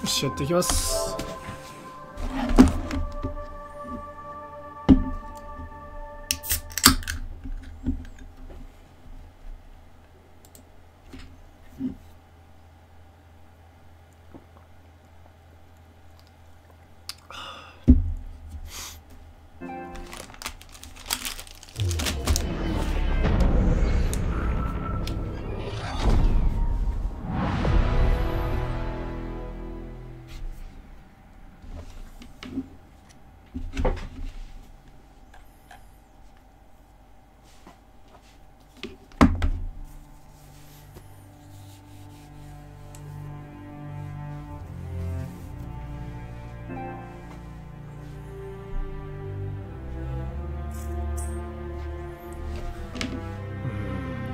よし、やっていきます。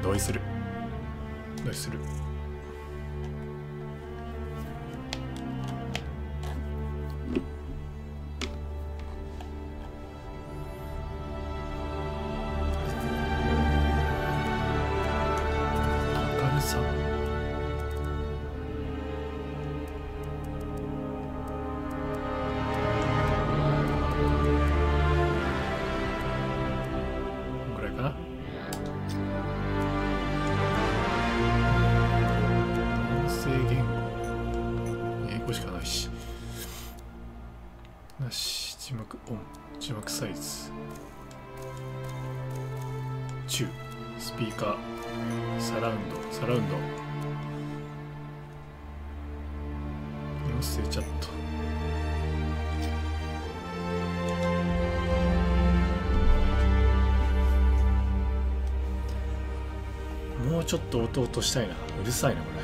同意する。同意する。明るさ。こんぐらいかな。しかないしなし。字幕オン。字幕サイズ中。スピーカーサラウンド音声チャット。もうちょっと音を落としたいな。うるさいなこれ。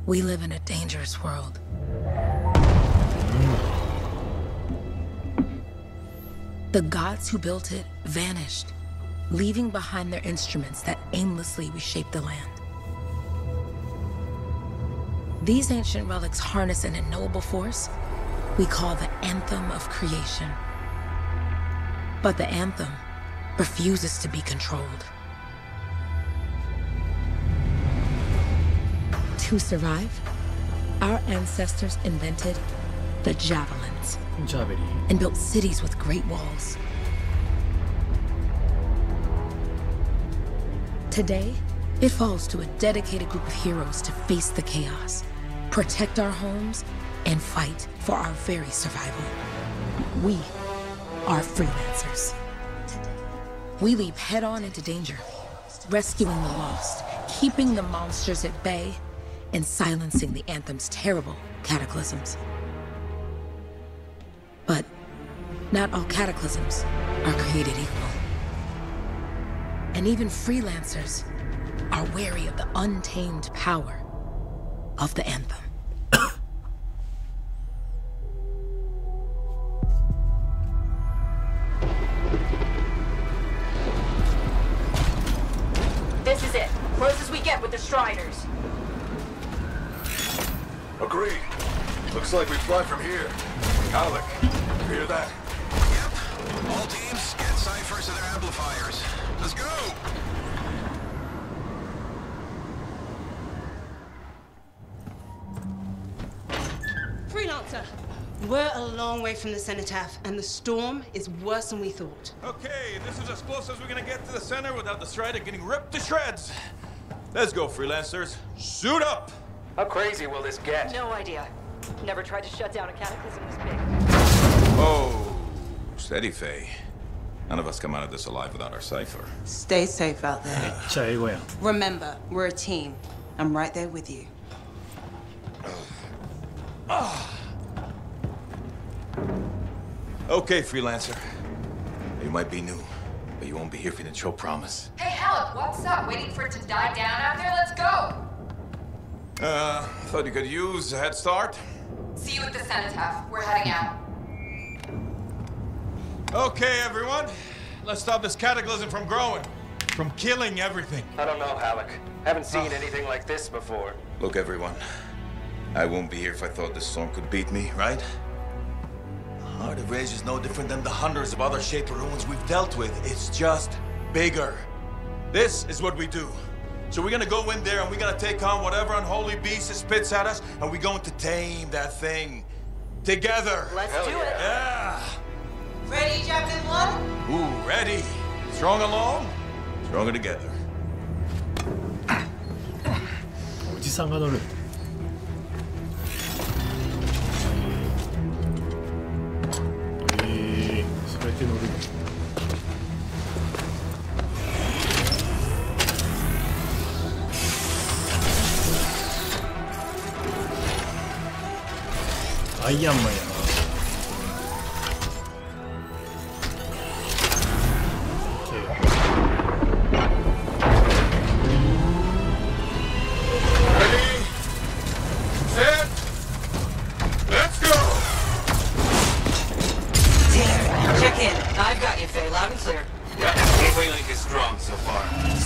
We live in a dangerous world. The gods who built it vanished, leaving behind their instruments that aimlessly reshape the land. These ancient relics harness an unknowable force we call the Anthem of Creation. But the Anthem refuses to be controlled. To survive, our ancestors invented the javelins and built cities with great walls. Today, it falls to a dedicated group of heroes to face the chaos, protect our homes, and fight for our very survival. We are freelancers. We leap head-on into danger, rescuing the lost, keeping the monsters at bay, and silencing the Anthem's terrible cataclysms. But not all cataclysms are created equal. And even freelancers are wary of the untamed power of the Anthem. This is it. Close as we get with the Striders. Agreed. Looks like we fly from here. Alec, you hear that? Yep. All teams, get ciphers to their amplifiers. Let's go! Freelancer, we're a long way from the cenotaph, and the storm is worse than we thought. Okay, this is as close as we're gonna get to the center without the Strider getting ripped to shreds. Let's go, freelancers. Suit up! How crazy will this get? No idea. Never tried to shut down a cataclysm this big. Oh, steady, Faye. None of us come out of this alive without our cipher. Stay safe out めっ there. ちゃ英語やん。 Remember, we're a team. I'm right there with you. Okay, freelancer. You might be new, but you won't be here for the show promise. Hey, Helen, what's up? Waiting for it to die down out there? Let's go! Thought you could use a head start. See you at the cenotaph. We're heading out. Okay, everyone. Let's stop this cataclysm from growing. From killing everything. I don't know, Halleck. Haven't seen anything like this before. Look, everyone. I won't be here if I thought this storm could beat me, right? Heart of Rage is no different than the hundreds of other shaped ruins we've dealt with. It's just bigger. This is what we do. So we're gonna go in there and we're gonna take on whatever unholy beast it spits at us, and we're going to tame that thing. Together. Let's do it. Yeah. Ready, Javelin 1? Ooh, ready. Strong alone, stronger together. おじさんが乗る。それで乗る。アイアンマンやな。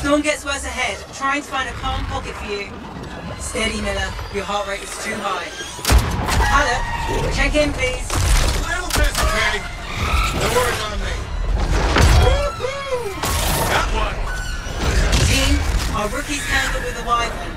Storm gets worse ahead. Trying to find a calm pocket for you. Steady, Miller. Your heart rate is too high. Halleck, check in, please. A little busy, Katie. No worries on me. Got one. Team, our rookies handled with a wyvern.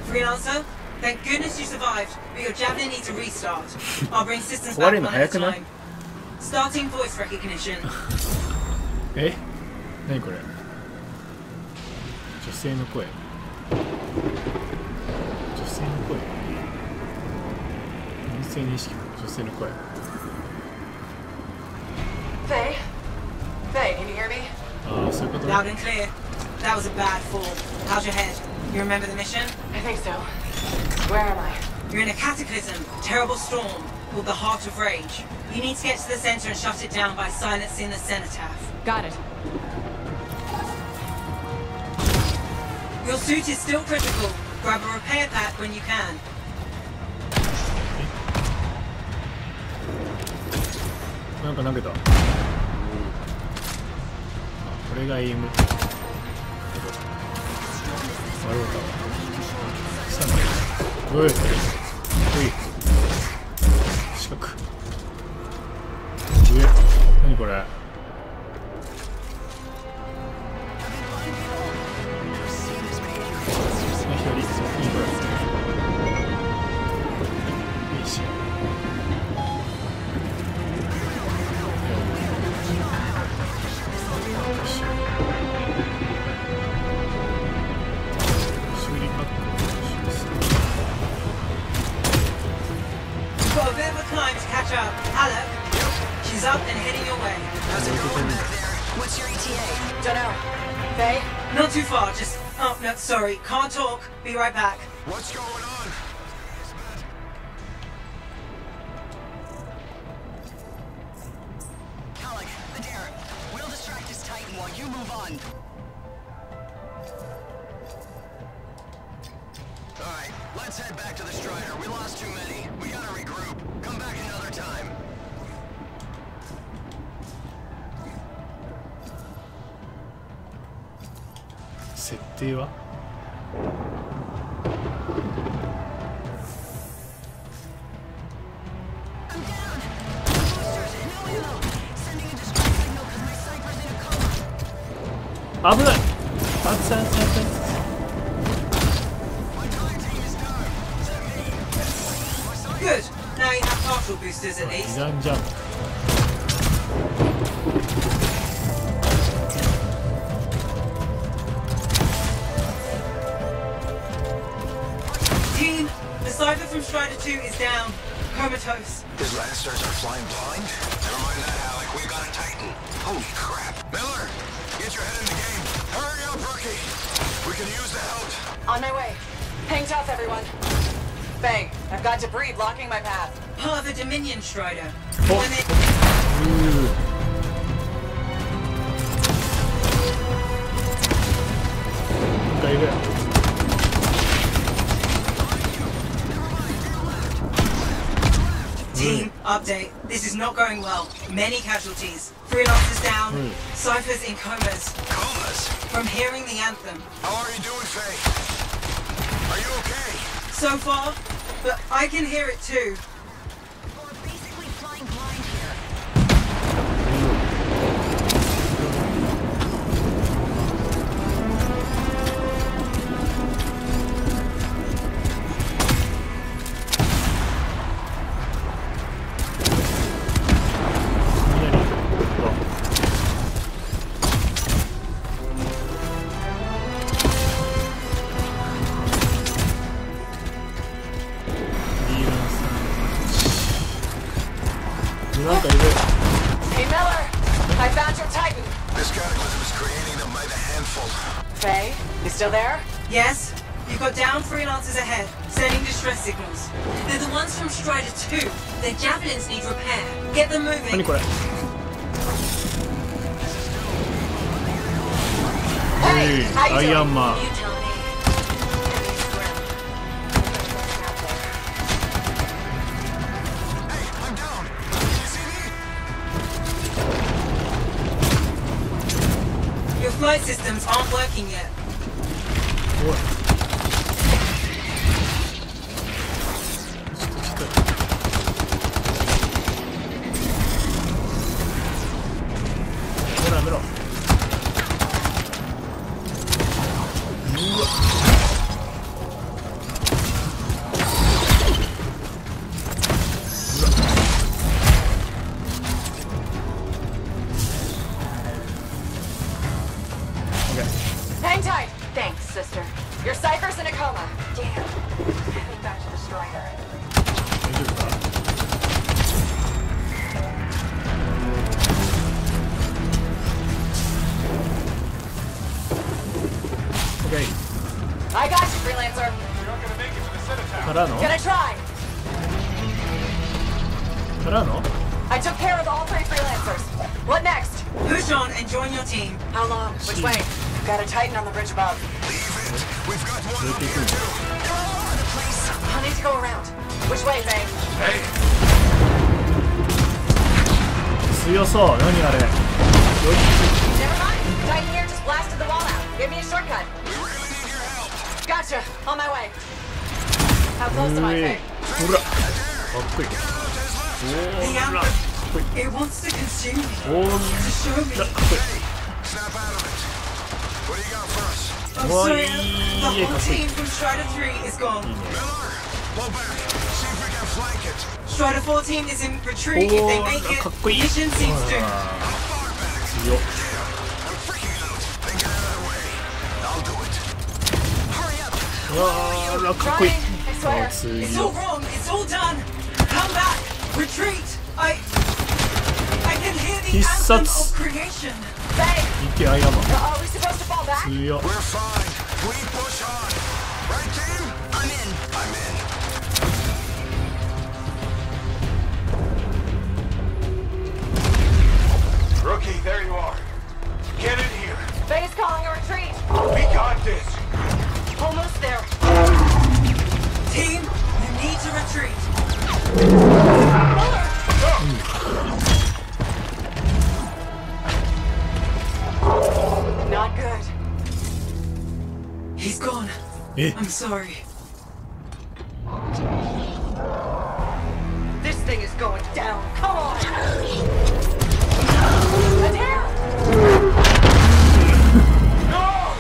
Freelancer, thank goodness you survived, but your javelin needs a restart. I'll bring systems back one at a time. Starting voice recognition. え？何これ？女性の声。女性の声。音声認識の女性の声。Faye? Faye, can you hear me? ああ、そういうこと。 Loud and clear. That was a bad fall. How's your head? You remember the mission? I think so. Where am I? You're in a cataclysm, terrible storm, called the Heart of Rage. You need to get to the center and shut it down by silencing the cenotaph. Got it. Your suit is still critical. Grab a repair pack when you can. なんか投げた。これがエイム。丸太。さあ、おい。おい。四角。上。何これ。左。いいこれ。いいし。Got a bit of a climb to catch up. Halleck, she's up and heading your way. How's it going back there? What's your ETA? Dunno. Faye? Not too far, just... Oh, no, sorry. Can't talk. Be right back. What's going on? Halleck, Adair, we'll distract this Titan while you move on. Alright, let's head back to the Strider. We lost too many. We gotta regroup. Come back another time. Setting 設定は危ない。熱々熱々。Good. Now you have partial boosters at least. 二段ジャンプ。Cypher from Strider 2 is down. Comatose. His Lancers are flying blind? Never mind that, Alec. We've got a Titan. Holy crap. Miller, get your head in the game. Hurry up, rookie. We can use the help. On my way. Hang tough, everyone. Faye, I've got debris blocking my path. Part of the Dominion Strider. Oh. When it... Team, update. This is not going well. Many casualties. Freelancers down. Cyphers in comas. Comas? From hearing the anthem. How are you doing, Faye? Are you okay? So far, but I can hear it too. We're basically flying blind here. Hey, Miller! I found your Titan! This cataclysm is creating them by the handful. Faye, you still there? Yes? You've got down freelancers ahead, sending distress signals. They're the ones from Strider 2. Their javelins need repair. Get them moving. Hey, how you doing? Iron Man. You tell me. Hey, I'm down. Can you see me? Your flight systems aren't working yet. Hang tight! Thanks, sister. Your Cypher's in a coma. Damn. Heading back to the Strider. Okay. I got you, Freelancer. You're not gonna make it to the cenotaph. からの Gonna try. からの I took care of all 3 Freelancers. What next? Push on and join your team. How long? Which way? Got a Titan on the bridge above. Leave it. We've got one up here, too. They're all over the place. I'll need to go around. Which way, Faye? Hey, 強そう。何あれ。 Never mind. Titan here just blasted the wall out. Give me a shortcut. We really need your help. Gotcha. On my way. How close am I, Faye? ほら。かっこいい。 The ほら。 anthem. It wants to consume me. ほら。 To show me. かっこいい。 Snap out of it. What do you got for us? I'm Boy, sorry. The whole yeah, team from Strider 3 is gone. Miller, pull back. See if we can flank it. Strider 4 team is in retreat. If they make it, かっこいい。 mission seems doomed. 強っ。I'm freaking out. Then get out of the way. I'll do it. Hurry up. うわー、かっこいい。 Trying. I swear. 強 It's all wrong. It's all done. Come back. Retreat. I can hear the He's anthem such- of creation. Faye, いけ、アイアンマン。 are we supposed to fall back? 強っ。 We're fine. We push on. Right, team? I'm in. I'm in. rookie, there you are. Get in here. Faye's calling a retreat. We got this. Almost there. Team, you need to retreat. Not good. He's gone. え、 I'm sorry. This thing is going down. Come on. Adair! No!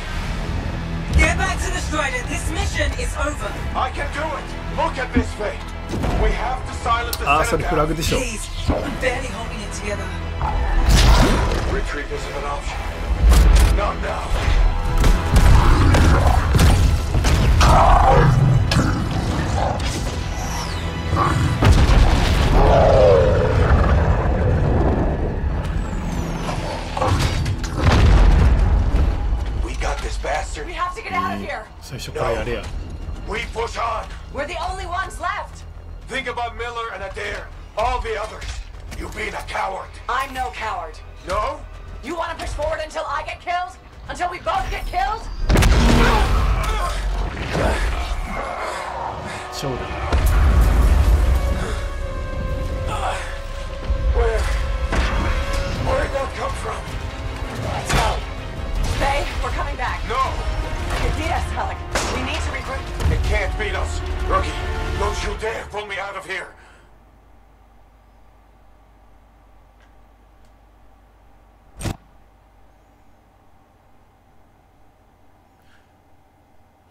Get back to the Strider. This mission is over. I can do it. Look at this thing. We have to silence the あー、それフラグ cenotaph. でしょ。 Please, I'm barely holding it together. Retreat isn't an option. Not now. 最初からやれや。 We push on. We're the only ones left. Think about Miller and Adair. All the others. You being a coward. I'm no coward. No? You want to push forward until I get killed? Until we both get killed? 勝利。 Where'd that come from? Let's go. Faye, we're coming back. No! Get us, Alec. We need to regroup. It can't beat us. Rookie, don't you dare pull me out of here.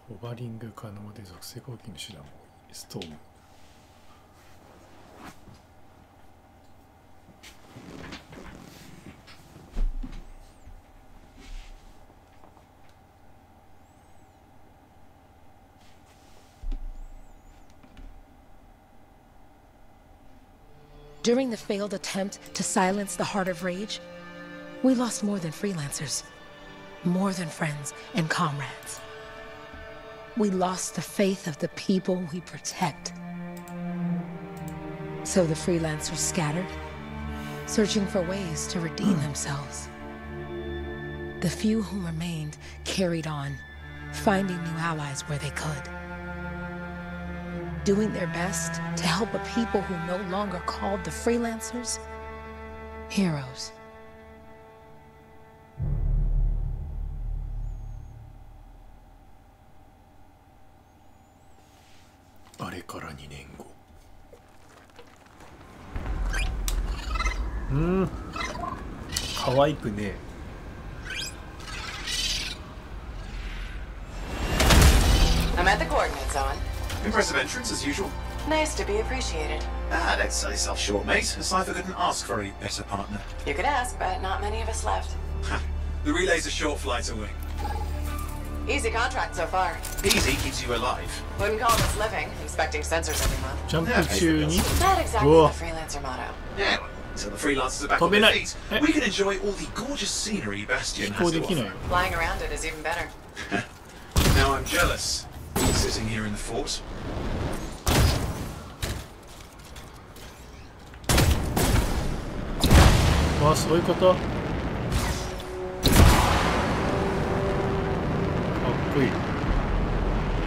ホバリング可能で属性攻撃の手段も多い。ストーム。 During the failed attempt to silence the Heart of Rage, we lost more than freelancers, more than friends and comrades. We lost the faith of the people we protect. So the freelancers scattered, searching for ways to redeem themselves. The few who remained carried on, finding new allies where they could. Doing their best to help a people who no longer called the freelancers heroes. Hmm. 可愛くね。 I'm at the coordinate zone. Impressive entrance as usual. Nice to be appreciated. Ah, don't sell yourself short, mate. A cipher couldn't ask for a better partner. You could ask, but not many of us left. The relay's a short flight away. Easy contract so far. Easy keeps you alive. Wouldn't call this living, inspecting sensors every month. ジャンプ中に Not exactly Whoa. the freelancer motto. Yeah, well, until the freelancers are back on their feet, we can enjoy all the gorgeous scenery Bastion has to offer. Flying around it is even better. Now I'm jealous. Sitting here in the fort. Wow, そういうこと。かっこいい。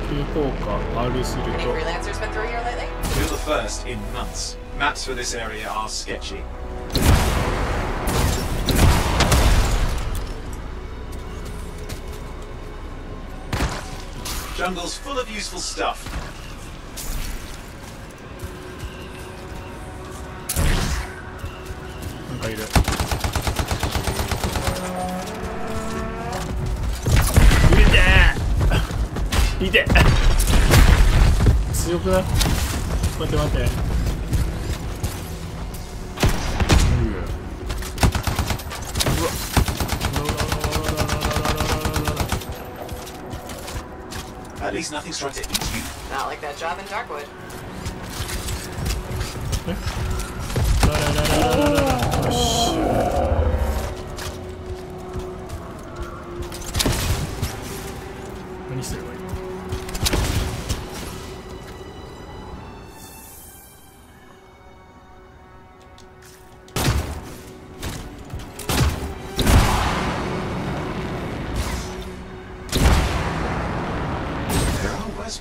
急降下 R すると。 Any freelancers been through here lately? You're the first in months. Maps for this area are sketchy. Jungle's full of useful stuff. At least nothing's trying to eat you. Not like that job in Darkwood.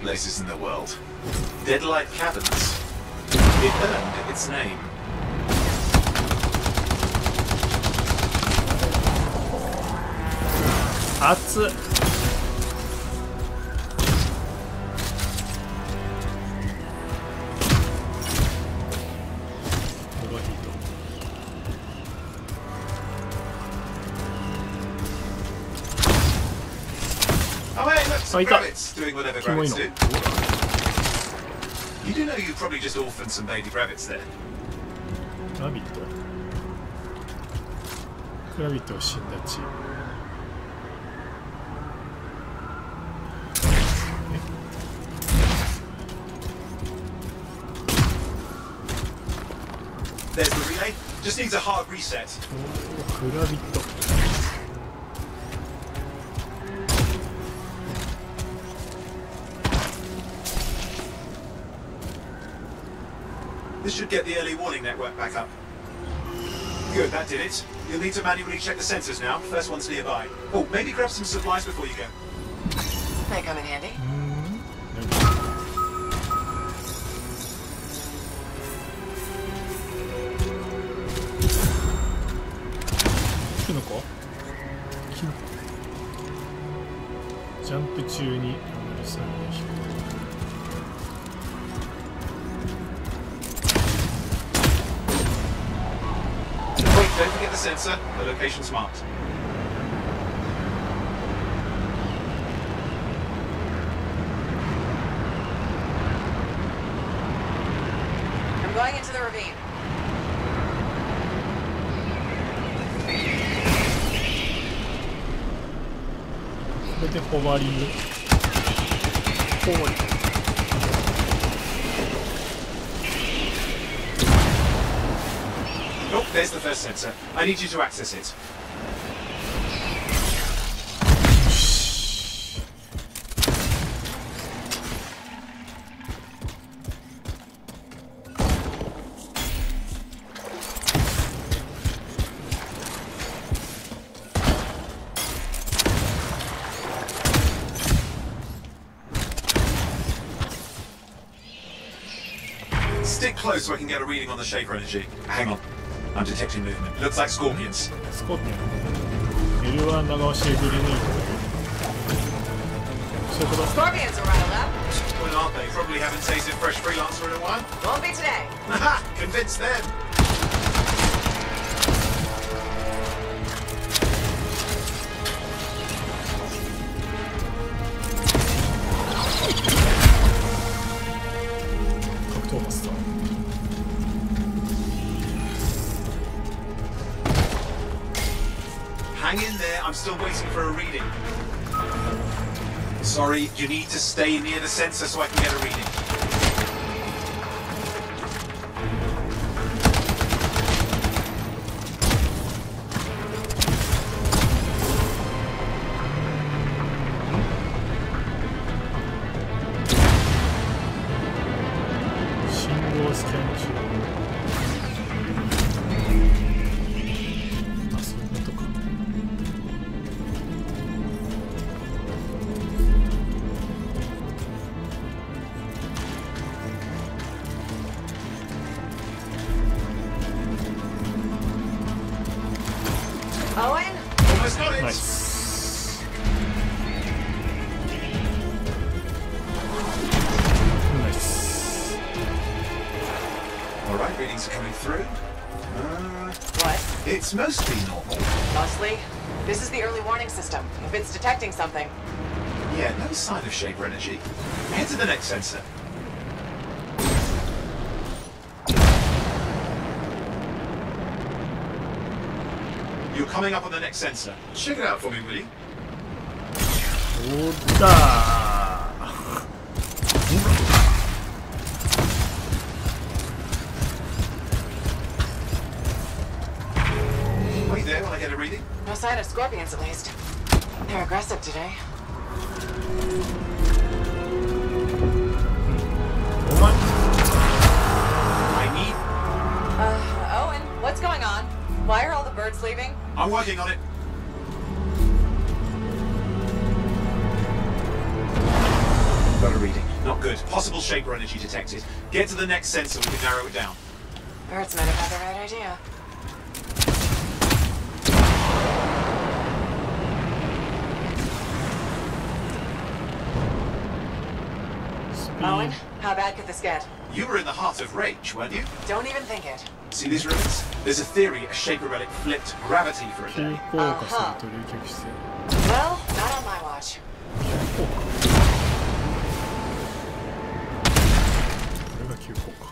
Places in the world. Deadlight Caverns. It earned its name. Hot. Rabbits doing whatever rabbits do. You do know you probably just orphaned some baby rabbits there. ラビット。ラビットは死んだち。Just needs a hard reset. フラビット。This should get the early warning network back up. Good, that did it. You'll need to manually check the sensors now. First one's nearby. Oh, maybe grab some supplies before you go. May come in handy. キノコ？キノコ。ジャンプ中にうるさい飛行。Don't forget the sensor. The location's marked. I'm going into the ravine. これでホバリング。ホバリング。Oh, there's the first sensor. I need you to access it. Stick close so I can get a reading on the shaper energy. Hang on. I'm detecting movement. Looks like scorpions. スコーピオン。L1 長押しでグレネード。そういうこと。 Scorpions are right left. Well, aren't they? Probably haven't tasted fresh freelancer in a while. Won't be today. Haha! Convince them! Hang in there, I'm still waiting for a reading. Sorry, you need to stay near the sensor so I can get a reading. Owen? Almost got it! Nice. Nice. Alright, readings are coming through. What? It's mostly normal. Mostly. This is the early warning system. If it's detecting something. Yeah, no sign of shaper energy. Head to the next sensor. You're coming up on the next sensor. Check it out for me, will you? おだー。Wait there while I get a reading. No sign of scorpions, at least. They're aggressive today. お前 I need... Owen, what's going on? Why are all the birds leaving? I'm working on it. Got a reading. Not good. Possible shaper energy detected. Get to the next sensor, we can narrow it down. Birds might have had the right idea. Owen, how bad could this get? You were in the heart of rage, weren't you? Don't even think it. See these ruins? There's a theory a shaper relic flipped gravity for a 急 day. 降下すると冷却して Well, not on my watch. これが急降下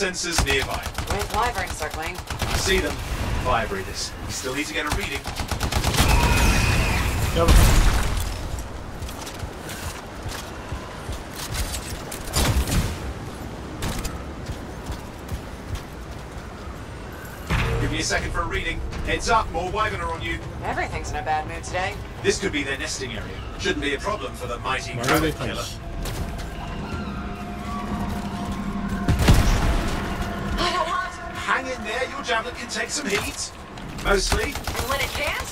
sensors nearby. With wyvern circling. I see them. Fire breathers. You still need to get a reading. やばい。Give me a second for a reading. Heads up, more wyvern are on you. Everything's in a bad mood today. This could be their nesting area. Shouldn't be a problem for the mighty 丸で Kraken 回 killer. 避。 Hot, hot, hot! Hang in there, your javelin can take some heat. Mostly. And when it can't?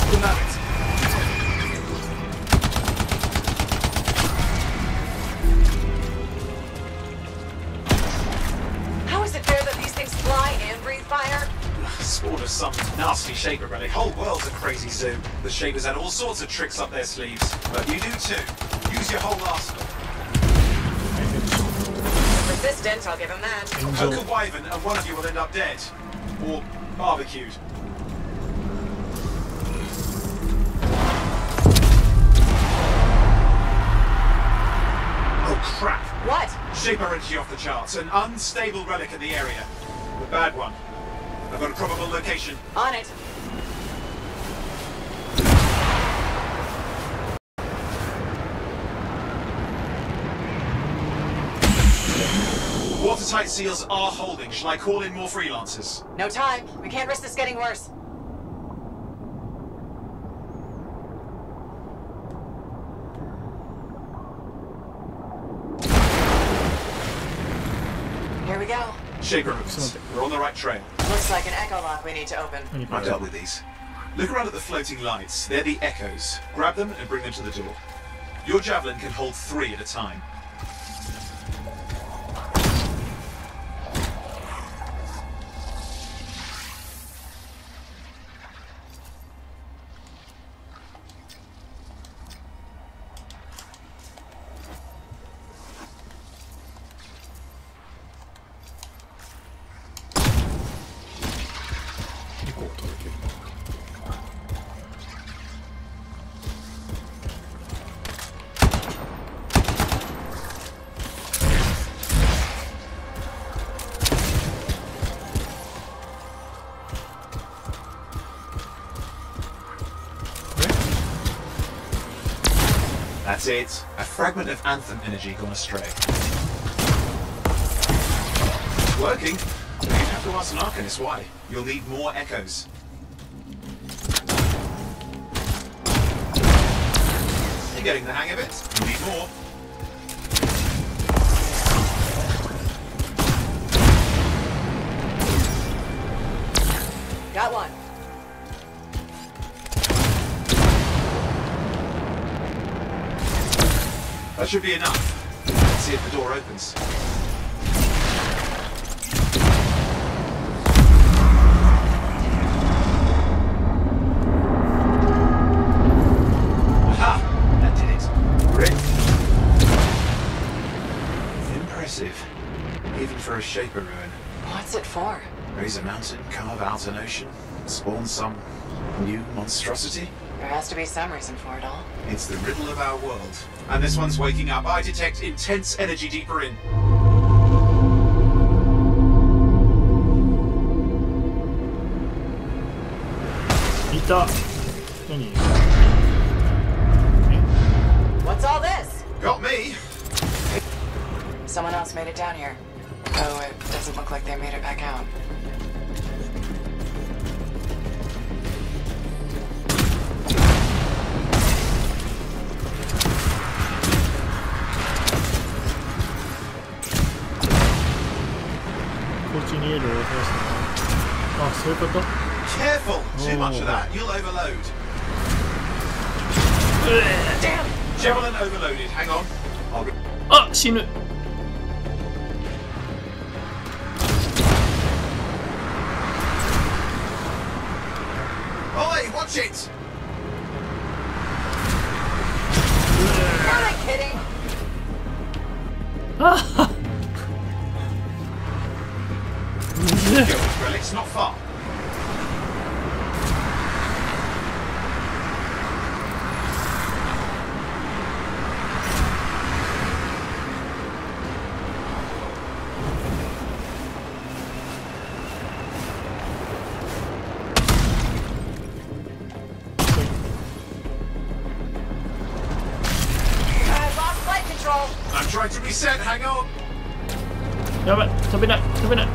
We'll have it. How is it fair that these things fly and breathe fire? Spawn of some nasty shaper relic. Whole world's a crazy zoo. The shapers had all sorts of tricks up their sleeves. But you do too. Use your whole arsenal. Resistant, I'll give him that. Poke a wyvern and one of you will end up dead. Or barbecued. Oh crap! What? Shaper energy off the charts. An unstable relic in the area. A bad one. I've got a probable location. On it. Watertight seals are holding. Shall I call in more freelancers? No time. We can't risk this getting worse. Here we go. Shaper movements. We're on the right trail. Looks like an echo lock we need to open. I've dealt with these. Look around at the floating lights. They're the echoes. Grab them and bring them to the door. Your javelin can hold 3 at a time. That's it. A fragment of Anthem energy gone astray. It's working. You have to ask an Arcanist why. You'll need more echoes. You're getting the hang of it. You need more. Got one. That should be enough. Let's see if the door opens. Aha! That did it. Great. Impressive. Even for a shaper ruin. What's it for? Raise a mountain, carve out an ocean, spawn some new monstrosity. There has to be some reason for it all. It's the riddle of our world. And this one's waking up. I detect intense energy deeper in. What's all this? Got me. Someone else made it down here. Oh, it doesn't look like they made it back out. Careful! Too much of that. You'll overload. Damn! Javelin overloaded. Hang on. I'll go. あ、死ぬ。 Oi, watch it! Am I kidding? あは。 Relic's not far. Reset, hang on. やばい、飛べない、飛べない。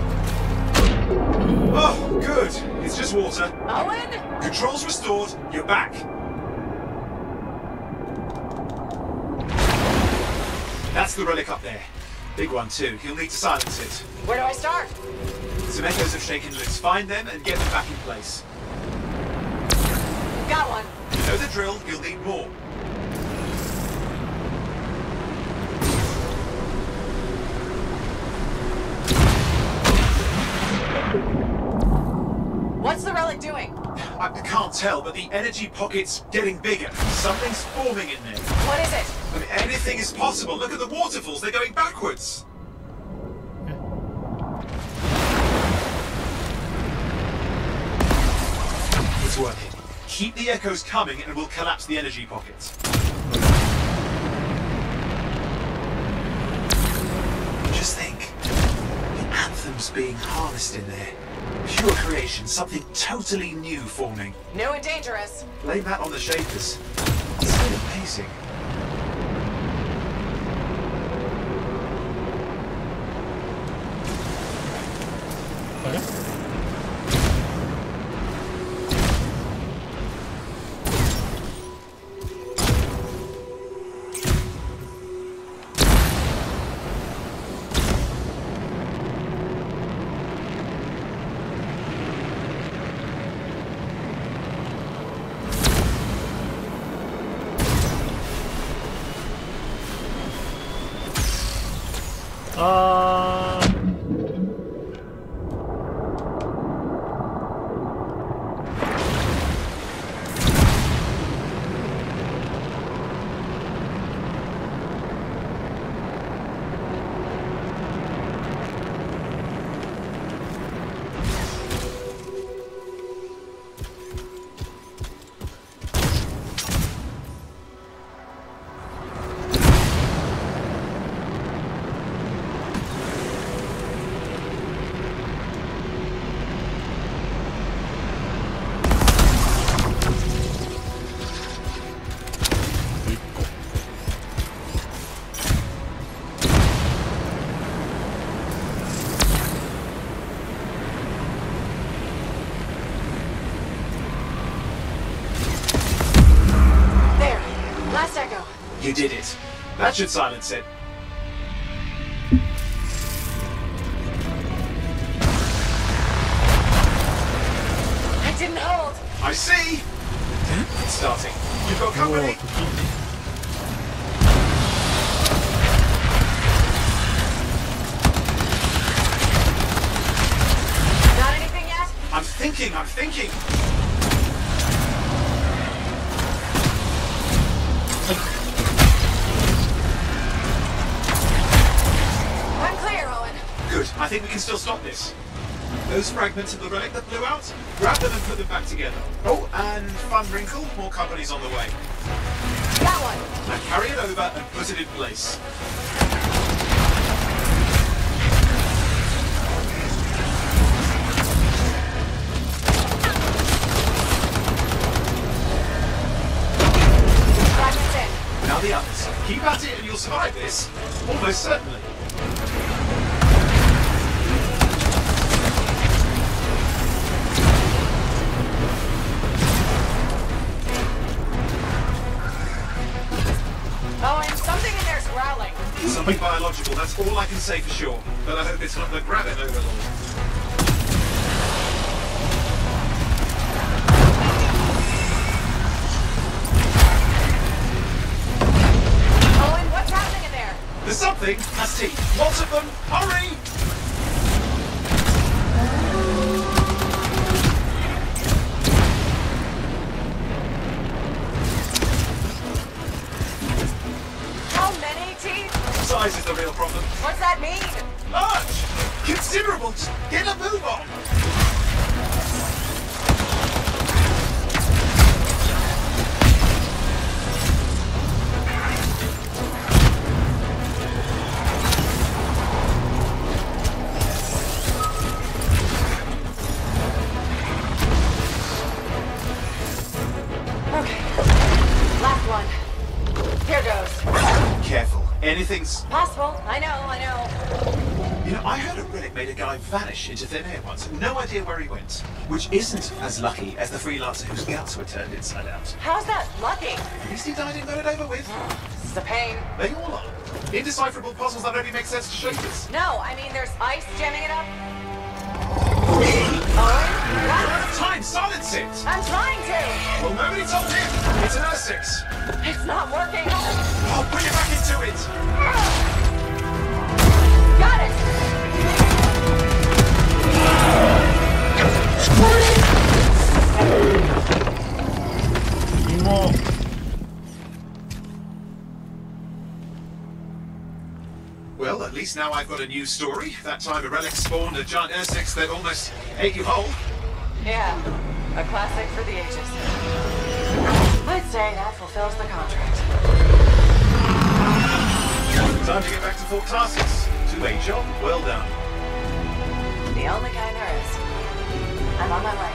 Oh, good. It's just water. Owen? Controls restored. You're back. That's the relic up there. Big one too. You'll need to silence it. Where do I start? Some echoes of shaken loose. Find them and get them back in place. Got one. You know the drill. You'll need more. What's the relic doing? I can't tell, but the energy pocket's getting bigger. Something's forming in there. What is it? I mean, anything is possible. Look at the waterfalls. They're going backwards. It's working. Keep the echoes coming and we'll collapse the energy pockets. Just think. The anthem's being harnessed in there. Pure creation, something totally new forming. New and dangerous. Blame that on the shapers. It's still amazing. You did it. That should silence it. It didn't hold. I see. It's starting. You've got company. Got anything yet? I'm thinking. I'm clear, Owen. Good. I think we can still stop this. Those fragments of the relic that blew out, grab them and put them back together. Oh, and fun wrinkle, more company's on the way. Got one. Now carry it over and put it in place. Fragments in. Now the others. Keep at it and you'll survive this. Almost certainly. Owen, something in there's growling. Something biological, that's all I can say for sure. But I hope it's not the grabbing overlord. Owen, what's happening in there? There's something has teeth. Lots of them. Hurry! How many teeth? Size is the real problem. What's that mean? Large! Considerable! Just get a move on! Okay. Last one. Here goes. Careful. mean, things. Possible. I know. You know, I heard a relic made a guy vanish into thin air once. No idea where he went. Which isn't as lucky as the freelancer whose guts were turned inside out. How's that lucky? At least he died and got it over with. This is a pain. They all are. Indecipherable puzzles that only make sense to shapers. No, I mean there's ice jamming it up. We're out of time. Silence it. I'm trying to. Well, nobody told him. It's an R6. It's not working. I'll bring it back into it. Got it. Well, at least now I've got a new story. That time a relic spawned a giant R6 that almost ate you whole. Yeah, a classic for the ages. I'd say that fulfills the contract. Time to get back to Fort Tarsus. Two-way job, well done. The only kind there is. I'm on my way.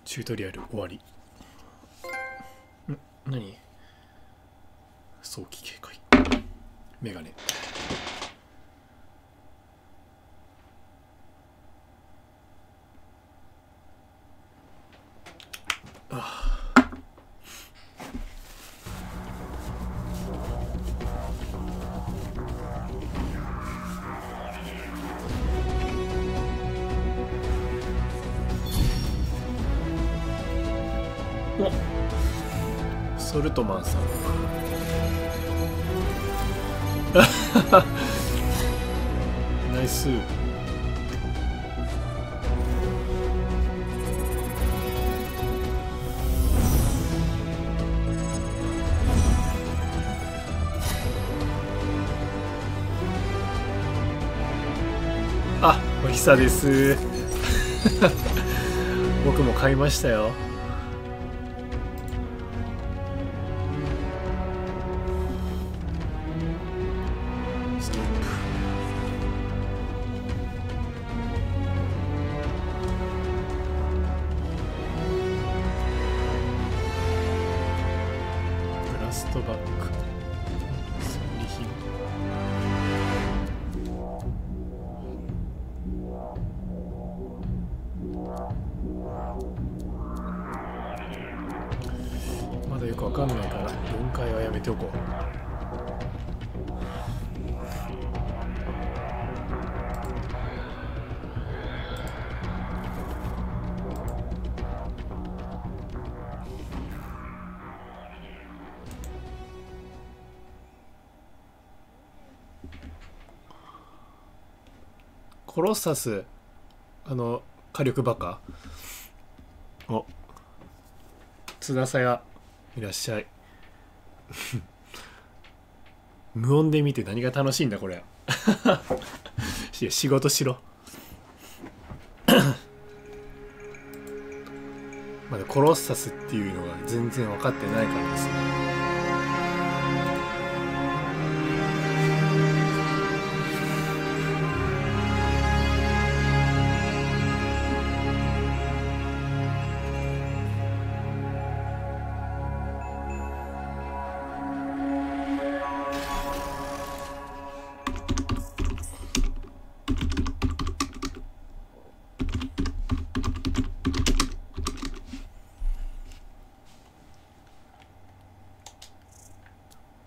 チュートリアル終わり。何？早期警戒。メガネ。ソルトマンさんナイス。あ、おひさです僕も買いましたよ。まだよくわかんないから分解はやめておこう。コロッサス、火力バカ。お、津田さやいらっしゃい無音で見て何が楽しいんだこれいや仕事しろまだコロッサスっていうのが全然分かってないからですね。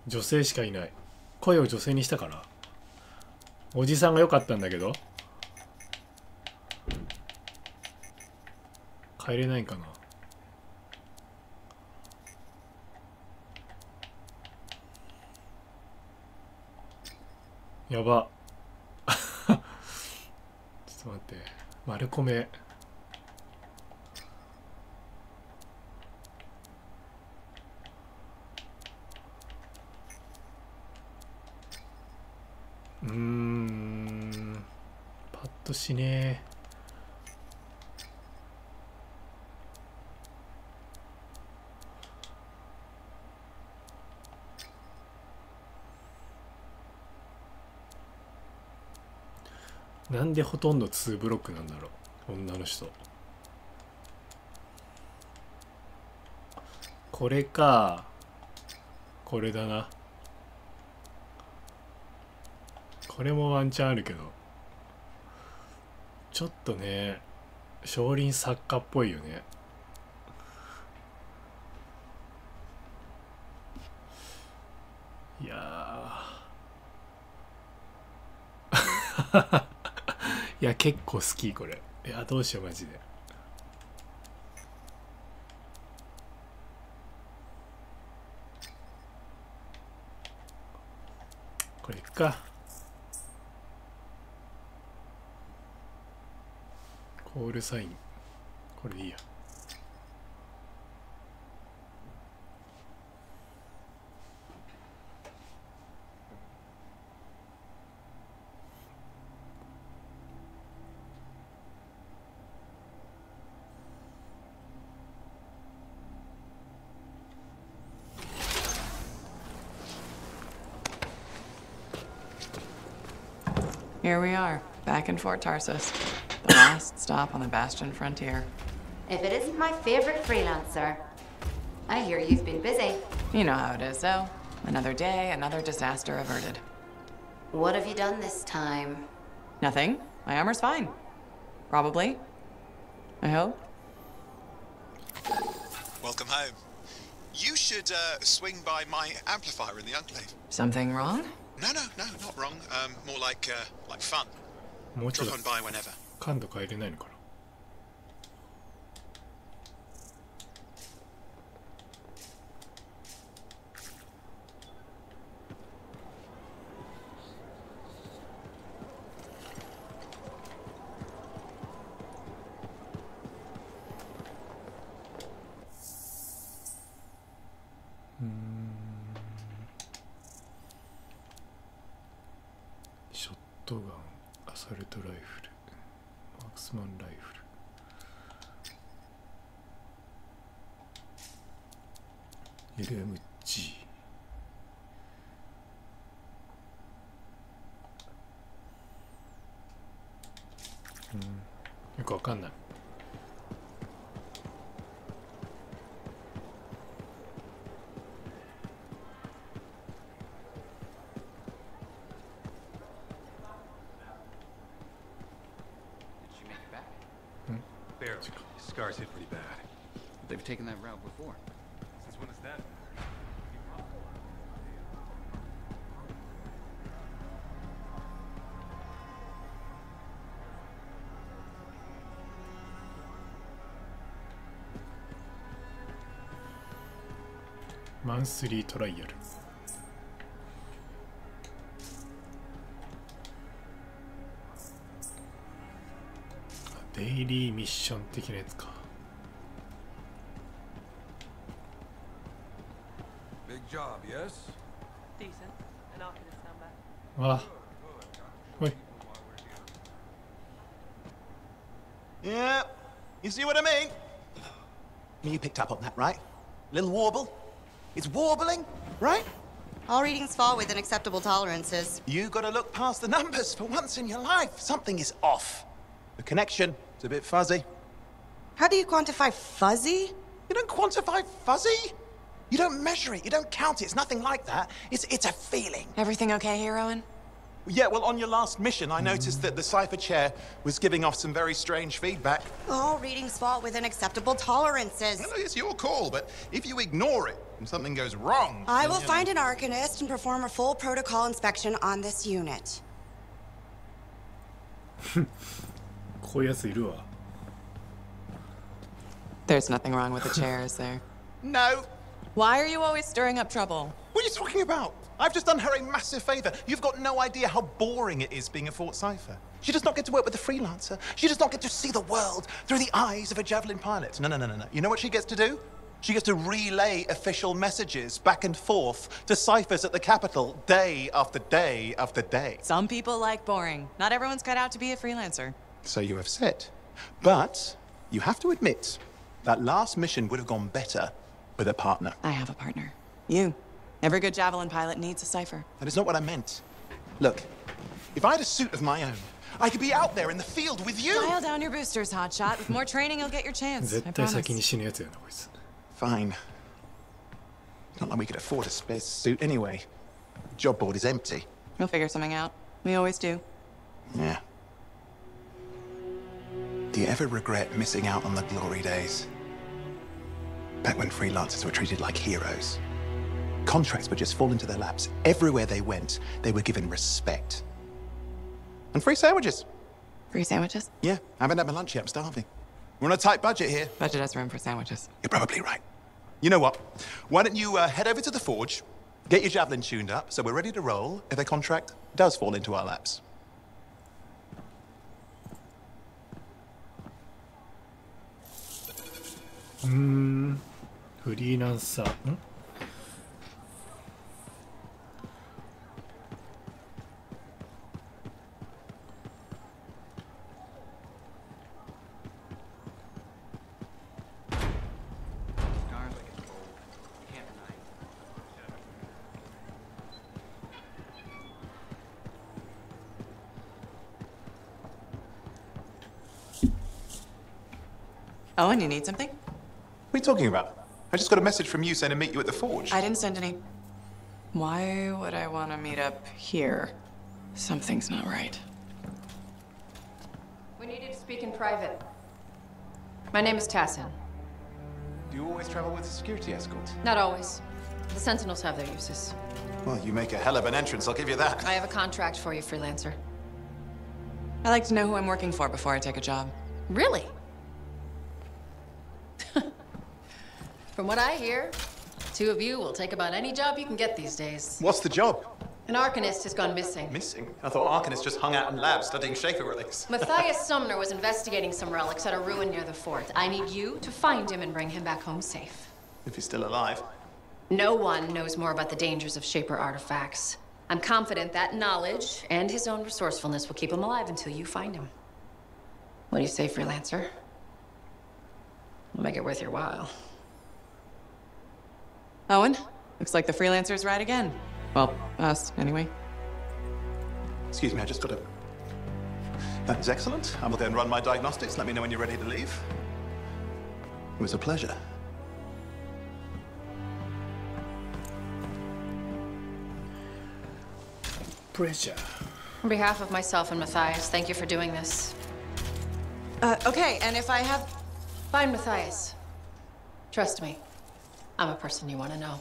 女性しかいない。声を女性にしたから。おじさんが良かったんだけど。帰れないかな。やばちょっと待って、丸米パッとしねなんでほとんど2ブロックなんだろう、女の人。これか、これだな。これもワンチャンあるけど、ちょっとね、少林作家っぽいよね。いやーいや結構好きこれ。いやどうしようマジで。これいくか。コールサインこれでいいや。Here we are, back in Fort Tarsus, the last stop on the Bastion frontier. If it isn't my favorite freelancer. I hear you've been busy. You know how it is, though. Another day, another disaster averted. What have you done this time? Nothing. My armor's fine. Probably. I hope. Welcome home. You should swing by my amplifier in the Enclave. Something wrong? No, not wrong. More like fun. もうちょっ Drop と on by whenever. 感度変えれないのかな。ショットガン、アサルトライフル、マークスマンライフル、LMG、よくわかんない。Scars hit pretty bad. They've taken that route before. Since when is that? Monthly trial。デイリーミッション的なやつか。Big job, yes? Decent. An arcanist number. あ、おい。 Yeah, you see what I mean? You picked up on that, right? Little warble? It's warbling, right? All readings fall within acceptable tolerances. You gotta look past the numbers for once in your life. Something is off. The connection is a bit fuzzy. How do you quantify fuzzy? You don't quantify fuzzy? You don't measure it, you don't count it, it's nothing like that. It's a feeling. Everything okay here, Owen? Yeah, well, on your last mission, I noticed that the cipher chair was giving off some very strange feedback. All readings fall within acceptable tolerances. Well, it's your call, but if you ignore it and something goes wrong... I will find an arcanist and perform a full protocol inspection on this unit. こういうやついるわ。 There's nothing wrong with the chair, is there? No. Why are you always stirring up trouble? What are you talking about? I've just done her a massive favor. You've got no idea how boring it is being a Fort Cipher. She does not get to work with a freelancer. She does not get to see the world through the eyes of a javelin pilot. No. You know what she gets to do? She gets to relay official messages back and forth to ciphers at the capital day after day after day. Some people like boring. Not everyone's cut out to be a freelancer. So you have said. But you have to admit that last mission would have gone better with a partner. I have a partner. You. Every good javelin pilot needs a cipher. That is not what I meant. Look, if I had a suit of my own, I could be out there in the field with you. Dial down your boosters, hotshot. With more training, you'll get your chance. 絶対先に死ぬやつやなこいつ。 Fine. Not like we could afford a space suit anyway. Job board is empty. We'll figure something out. We always do. Yeah. Do you ever regret missing out on the glory days? Back when freelancers were treated like heroes. Contracts would just fall into their laps. Everywhere they went, they were given respect. And free sandwiches. Free sandwiches? Yeah, I haven't had my lunch yet. I'm starving. We're on a tight budget here. Budget has room for sandwiches. You're probably right. You know what? Why don't you head over to the forge, get your javelin tuned up, so we're ready to roll if a contract does fall into our laps. フリーランサーんOwen, you need something? What are you talking about? I just got a message from you saying to meet you at the forge. I didn't send any. Why would I want to meet up here? Something's not right. We need you to speak in private. My name is Tassin. Do you always travel with a security escort? Not always. The Sentinels have their uses. Well, you make a hell of an entrance, I'll give you that. I have a contract for you, freelancer. I like to know who I'm working for before I take a job. Really? From what I hear, two of you will take about any job you can get these days. What's the job? An Arcanist has gone missing. Missing? I thought Arcanists just hung out in labs studying Schaefer relics. Matthias Sumner was investigating some relics at a ruin near the fort. I need you to find him and bring him back home safe. If he's still alive. No one knows more about the dangers of Shaper artifacts. I'm confident that knowledge and his own resourcefulness will keep him alive until you find him. What do you say, freelancer? We'll make it worth your while. Owen, looks like the freelancer's right again. Well, us, anyway. Excuse me, I just got a... That is excellent. I will go and run my diagnostics. Let me know when you're ready to leave. It was a pleasure. Pressure. On behalf of myself and Matthias, thank you for doing this. Okay, and if I have... Find Matthias. Trust me. I'm a person you want to know.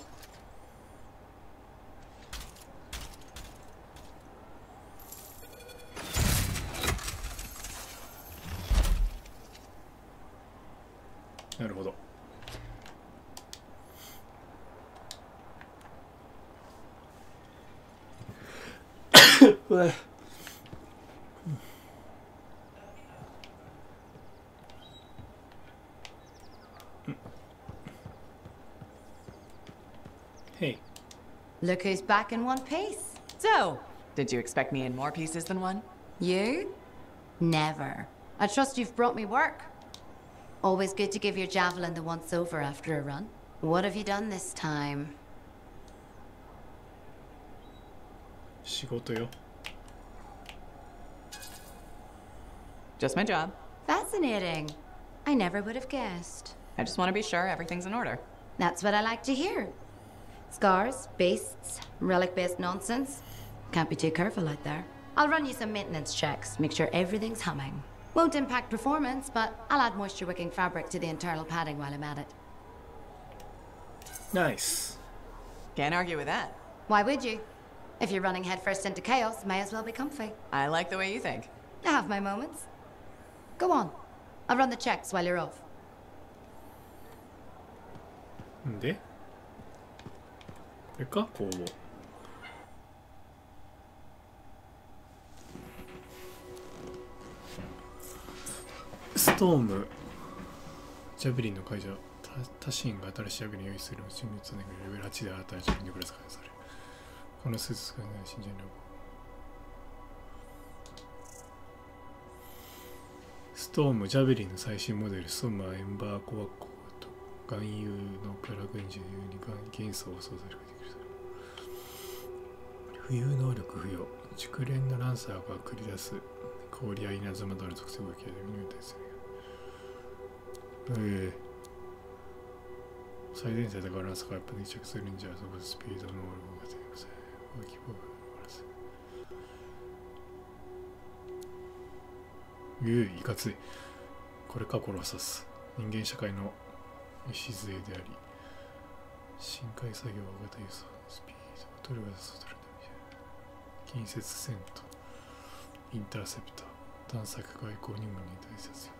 なるほど。Hey. Look who's back in one piece. So, did you expect me in more pieces than one? You? Never. I trust you've brought me work. Always good to give your javelin the once-over after a run. What have you done this time? 仕事よ。Just my job. Fascinating. I never would have guessed. I just want to be sure everything's in order. That's what I like to hear. Scars, beasts, relic-based nonsense. Can't be too careful out there. I'll run you some maintenance checks, make sure everything's humming. Won't impact performance, but I'll add moisture-wicking fabric to the internal padding while I'm at it. Nice. Can't argue with that. Why would you? If you're running headfirst into chaos, may as well be comfy. I like the way you think. I have my moments. Go on. I'll run the checks while you're off. んでこれか公募ストームジャベリンの解除他シーンが新しい役に用意する準備をつなげるレベル8で新たなジャベリンのクラスがされるこのスーツ使えない信者のストームジャベリンの最新モデルストームはエンバーコアコーと含有のプラグイン中に元素を操作できる浮遊能力付与熟練のランサーが繰り出す氷や稲妻などの特性動きや見事ですね。最前線だからランサーがやっぱり着するんじゃ、そこでスピードの能力が出てください。いかつい。これか、これを指す。人間社会の礎であり、深海作業型輸送のスピードを取るが出すとるんだみたいな。近接戦闘、インターセプター、探索外交にも大切よ。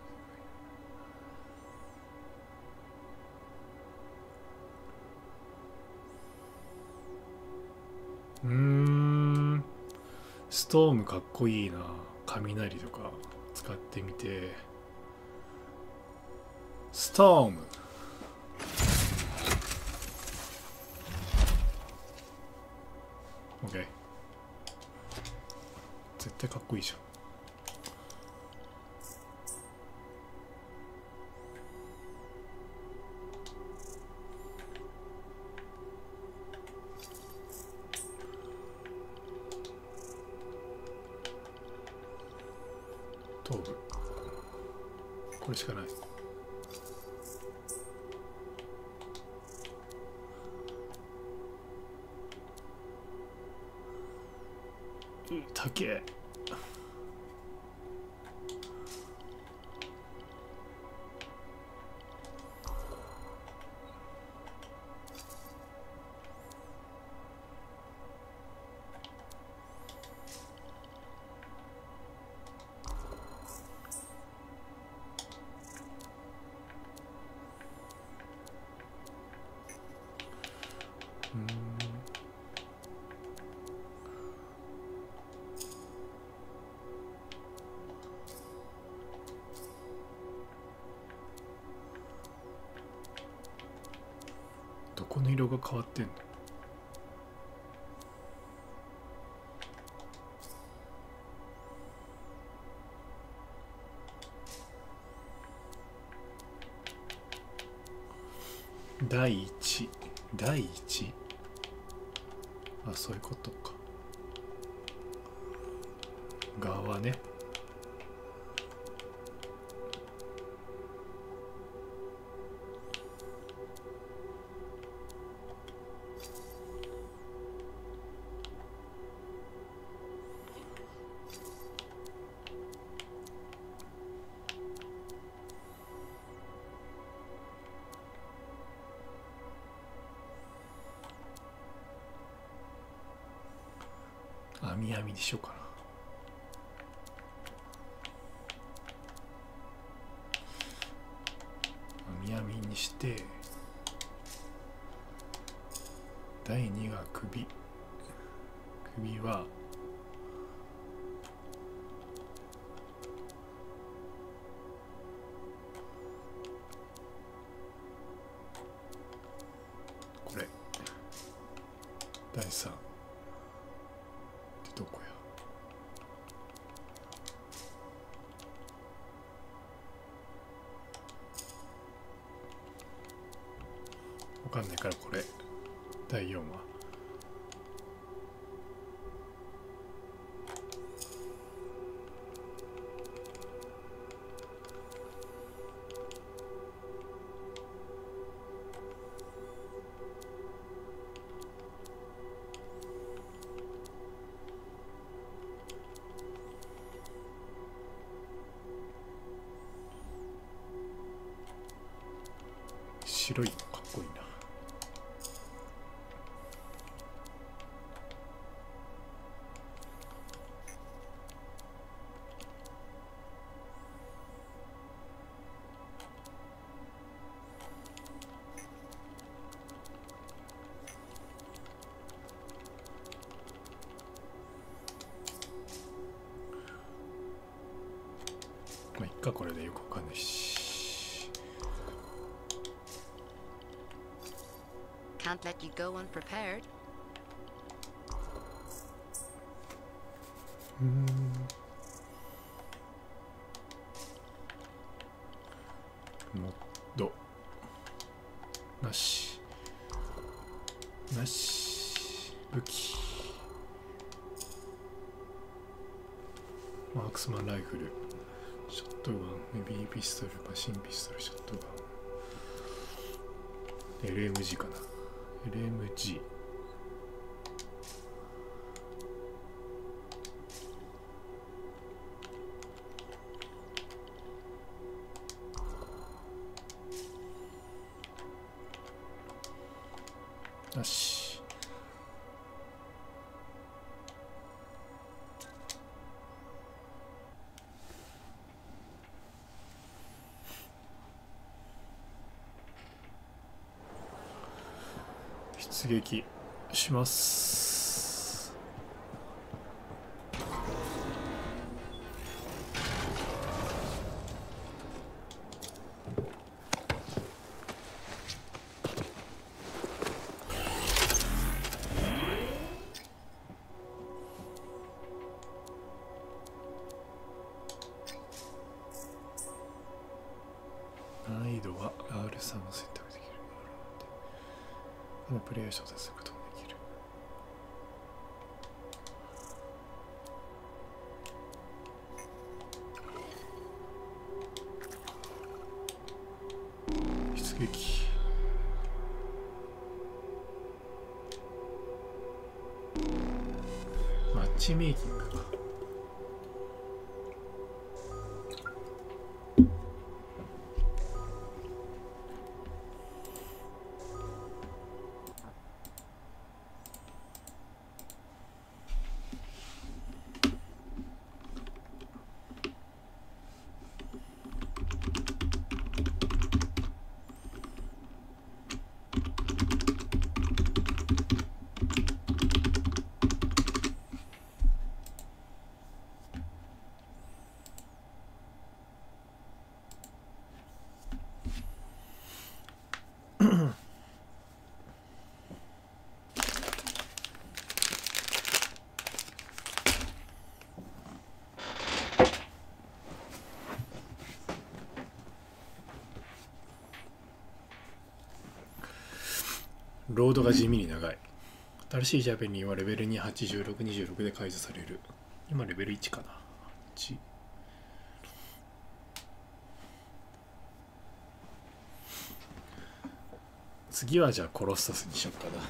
ストームかっこいいな。雷とか使ってみて。ストーム。OK。絶対かっこいいじゃん。頭部。これしかない。高え。どこの色が変わってんの？第一。あ、そういうことか。側ね。網網にしようかな。網網にして第2が首はこれ。第3どこや。わかんないからこれ。第4話。白いのかっこいいな。まあいっか、これでよくわかんないし。Can't let you go unprepared. もっとなし武器マークスマンライフル、ショットガン、メビーピストル、マシンピストル、ショットガン、LMG かな、LMG。よし。出撃します。難易度は R3 を選択できる。このプレイヤーを招待することもできる。出撃。マッチメイキングか。ロードが地味に長い。新しいジャベリンはレベル2、86、26で解除される。今レベル1かな。1。次はじゃあコロッサスにしようかな。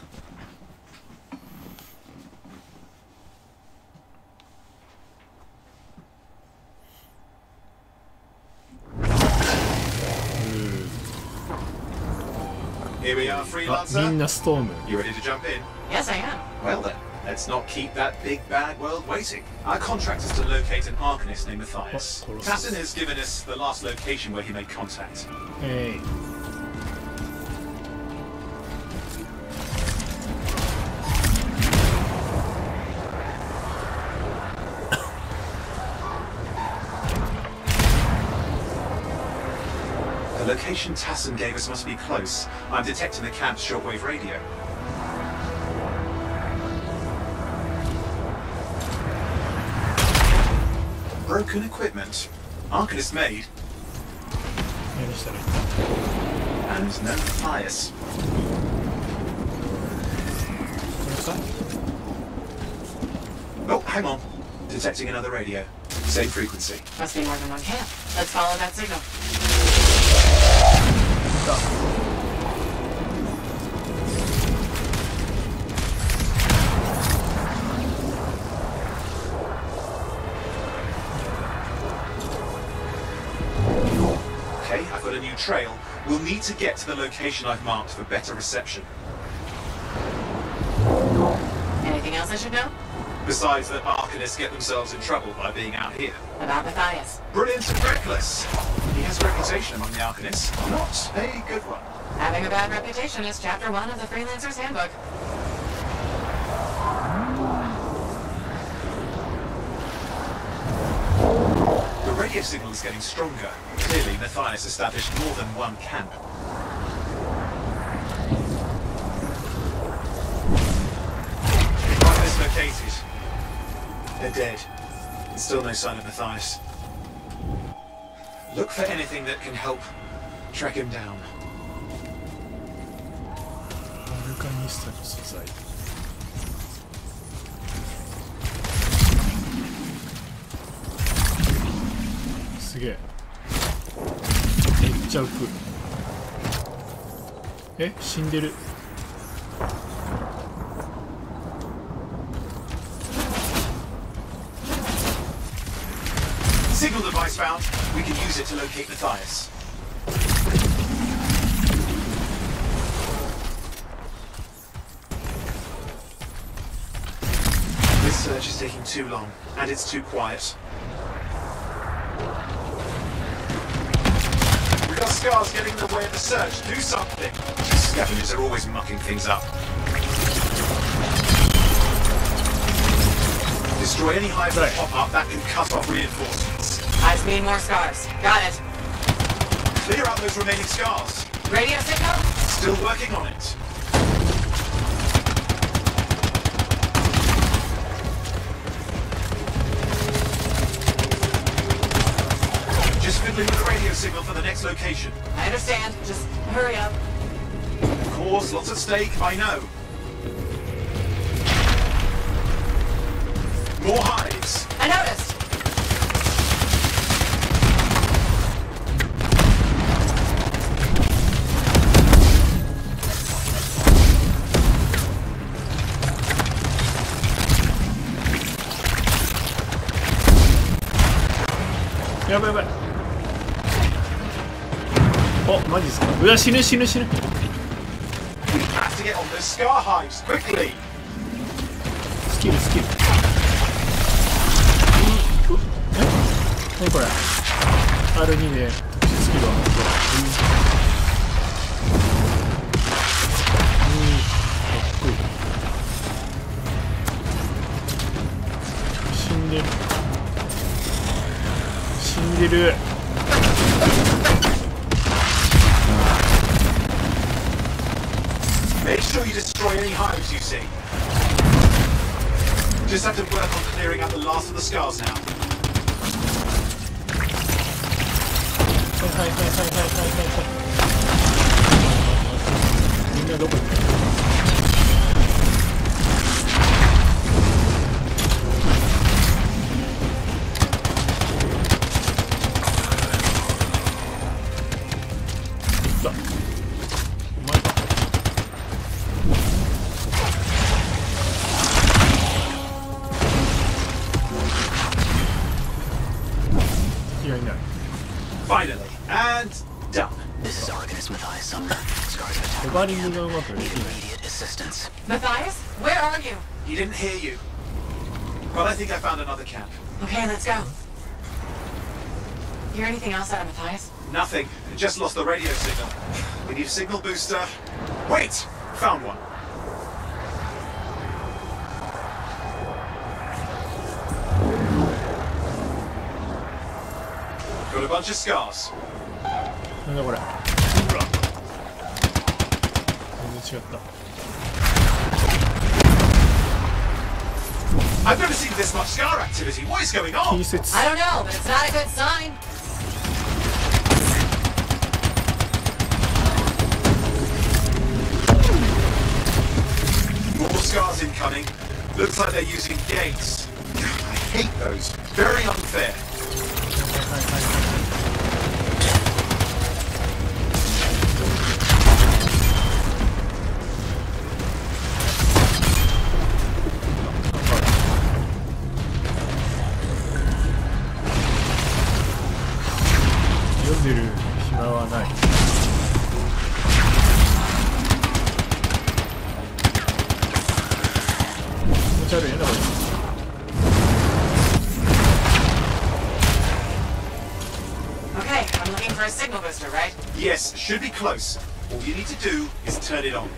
Here we are, freelancer. みんなストーム。 You ready to jump in? Yes, I am. Well then, let's not keep that big bad world waiting. Our contract is to locate an Arcanist named Matthias. Tassin has given us the last location where he made contact. Hey. The location Tassin gave us must be close. I'm detecting the camp's shortwave radio. Broken equipment. Arcanist made. And no Matthias. Oh, hang on. Detecting another radio. Same frequency. Must be more than one camp. Let's follow that signal. Okay, I've got a new trail. We'll need to get to the location I've marked for better reception. Anything else I should know? Besides that Arcanists get themselves in trouble by being out here. About Matthias. Brilliant and reckless. He has a reputation among the Arcanists. Not a good one. Having a bad reputation is chapter 1 of the Freelancer's Handbook. The radio signal is getting stronger. Clearly, Matthias established more than one camp. Arcanists located. They're dead. There's still no sign of Matthias. Look for anything that can help track him down. アルカニスタの素材。すげえ。めっちゃ浮く。え、死んでる。Signal device found. We can use it to locate Matthias. This search is taking too long, and it's too quiet. We've got scars getting in the way of the search. Do something. These scavengers are always mucking things up. Destroy any hives that pop up that can cut off reinforcements. I just need more scars. Got it. Clear out those remaining scars. Radio signal? Still working on it. Just fiddling with the radio signal for the next location. I understand. Just hurry up. Of course, lots at stake, I know. More hives. I noticed.やばいやばい。お、マジっすか。うわ、死ぬ死ぬ死ぬ。 We have to get on those scar hives quickly. スキルスキル。え？何これ？ R2 でスキルはかっこいい。死んでる。死んでる。Make sure you destroy any hives you see. Just have to work on clearing out the last of the scars now. はいはいはいはいはいはい。みんなどこ行った？Finally, and done. This is Organist Matthias Sumner. Scars of attack. レバリングがうまくできない。 Immediate assistance. Matthias, where are you? He didn't hear you. But I think I found another camp. Okay, let's go. Hear anything else out of Matthias? Nothing. Just lost the radio signal. We need a signal booster. Wait! Found one. Got a bunch of scars. なんだこれ。全然違った。I've never seen this much scar activity. What is going on? I don't know, but it's not a good sign. More scars incoming. Looks like they're using gates. I hate those. Very unfair. Okay, I'm looking for a signal booster, right? Yes, should be close. All you need to do is turn it on.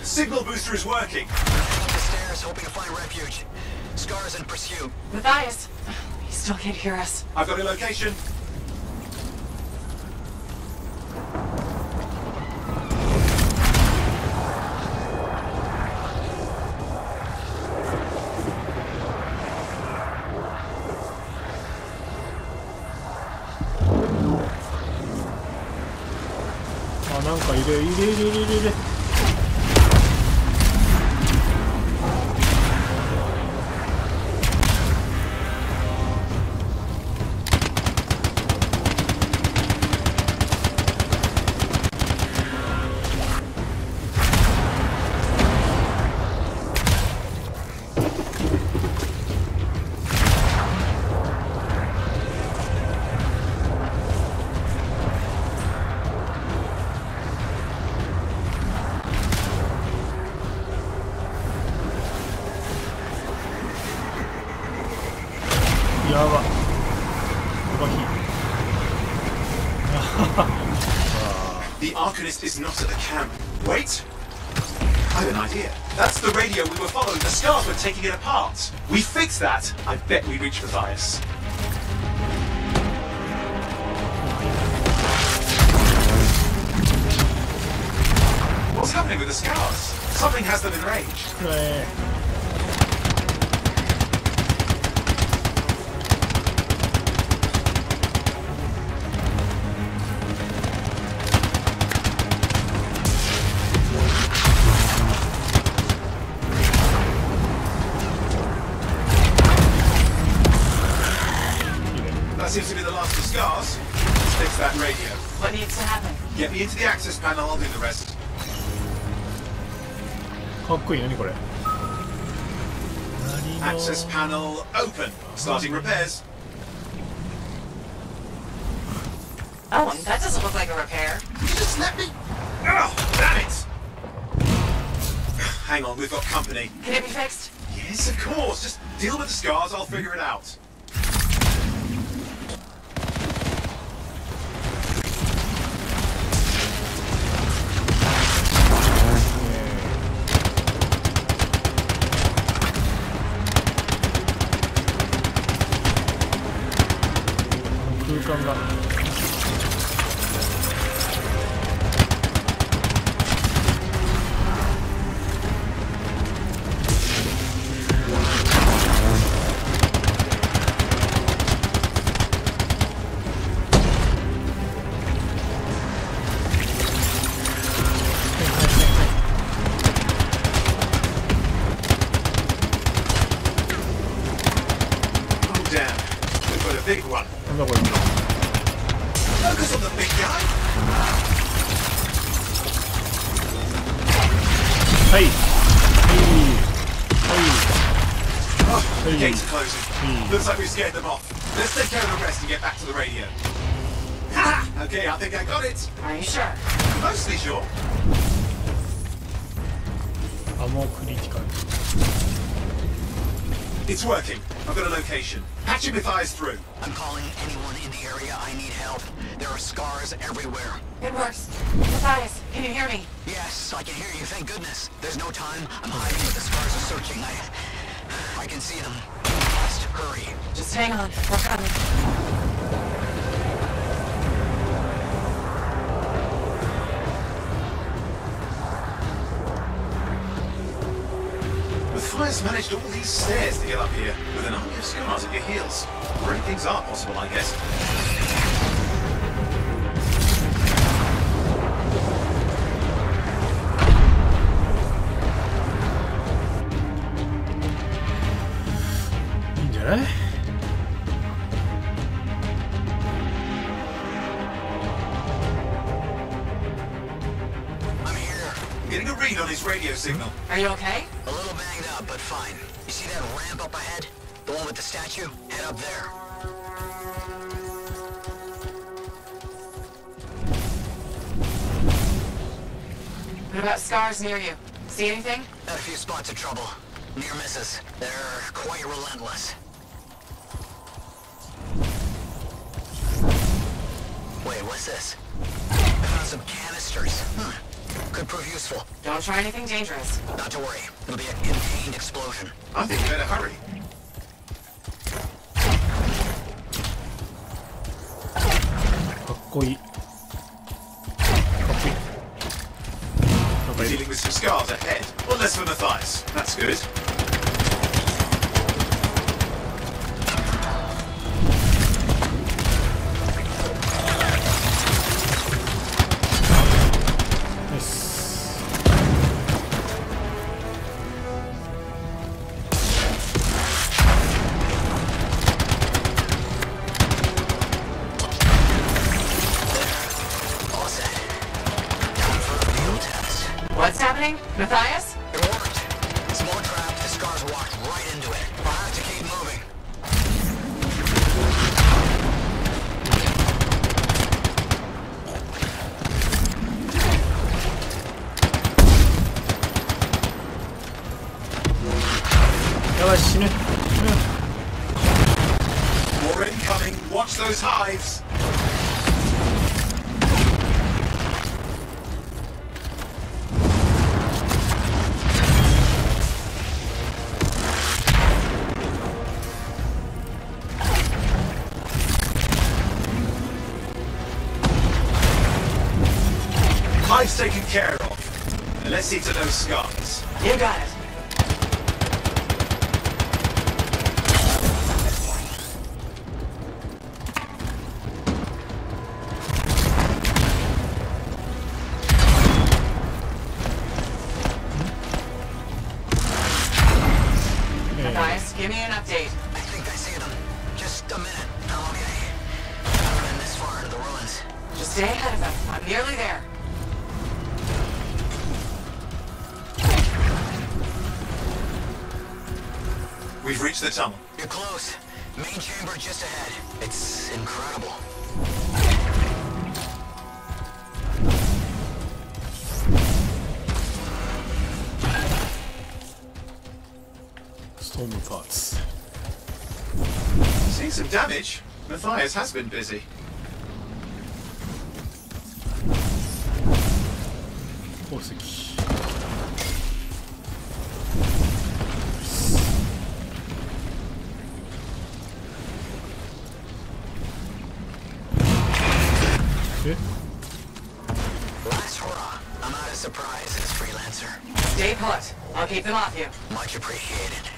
Signal booster is working. Up the stairs, hoping to find refuge. Scars in pursuit. Matthias, he still can't hear us. I've got a location. Ah, なんかいる。やば。The Arcanist is not at the camp. Wait! I have an idea. That's the radio we were following. The Scars were taking it apart. We fix that. I bet we reach Matthias. What's happening with the Scars? Something has them enraged. That seems to be the last of the Scars. Let's fix that radio. What needs to happen? Get me into the access panel, I'll do the rest. かっこいい。何これ。 Access panel open. Starting repairs. Oh, that doesn't look like a repair. You just let me. Oh, damn it! Hang on, we've got company. Can it be fixed? Yes, of course. Just deal with the Scars, I'll figure it out. Big one. Focus on the big guy. Hey. Oh, the gates are closing. Looks like we scared them off. Let's take care of the rest and get back to the radio. Ha! Okay, I think I got it. Are you sure? Mostly sure. It's working. I've got a location. Patching Matthias through. I'm calling anyone in the area. I need help. There are Scars everywhere. It works. Matthias, can you hear me? Yes, I can hear you. Thank goodness. There's no time. I'm hiding, but the Scars are searching. I can see them. Just hurry. Just hang on. We're coming. Matthias managed all these stairs to get up here, with an army of Scars at your heels. Great things are possible, I guess. I'm here. Getting a read on his radio signal. Are you okay? A little banged up, but fine. You see that ramp up ahead? The one with the statue? Head up there. What about Scars near you? See anything? Had a few spots of trouble. Near misses. They're quite relentless. Wait, what's this? I found some canisters. Could prove useful. Don't try anything dangerous. Not to worry. It'll be a contained explosion. I think you better hurry. We're dealing with some Scars ahead. One less for Matthias. That's good. What's happening? Matthias? It worked. Small trap, the Scars walked right into it. I'll have to keep moving. They're incoming. Watch those hives. Hive's taken care of. Now let's see to those scars. You got it. Matthias, give me an update. I think I see them. Just a minute. I'm okay. I've been this far into the ruins. Just stay ahead of them. I'm nearly there. We've reached the tunnel. You're close. Main chamber just ahead. It's incredible. Stormy parts. Seeing some damage. Matthias has been busy. Last hurrah. I'm not as surprised as Freelancer. Stay put. I'll keep them off you. Much appreciated.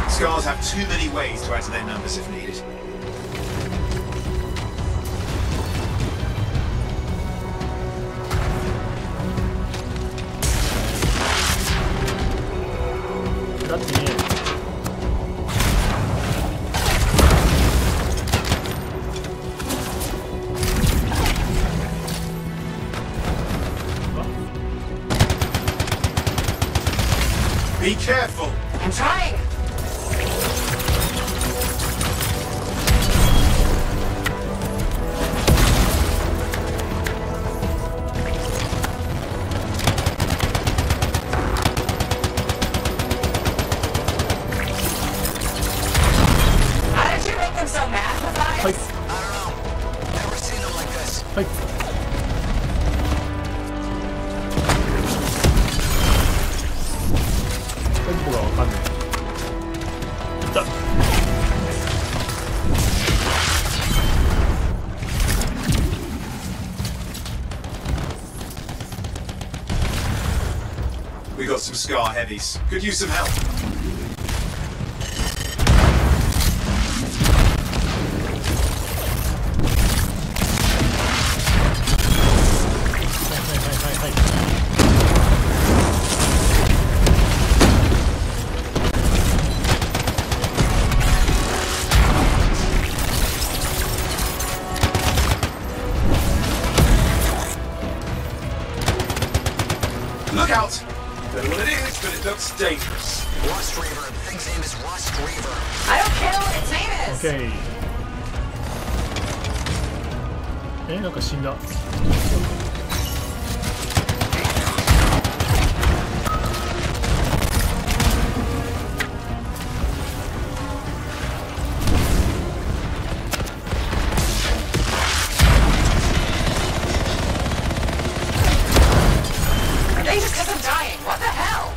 Scars have too many ways to add to their numbers if needed. Be careful! I'm trying! How did you make them so mad, Matthias? I don't know. Never seen them like this. We got some Scar heavies. Could use some help. Look out! Don't know what it is, but it looks dangerous. Rust Reaver. The thing's name is Rust Reaver. I don't care what its name is! Okay. なんか死んだ。Just because I'm dying. What the hell?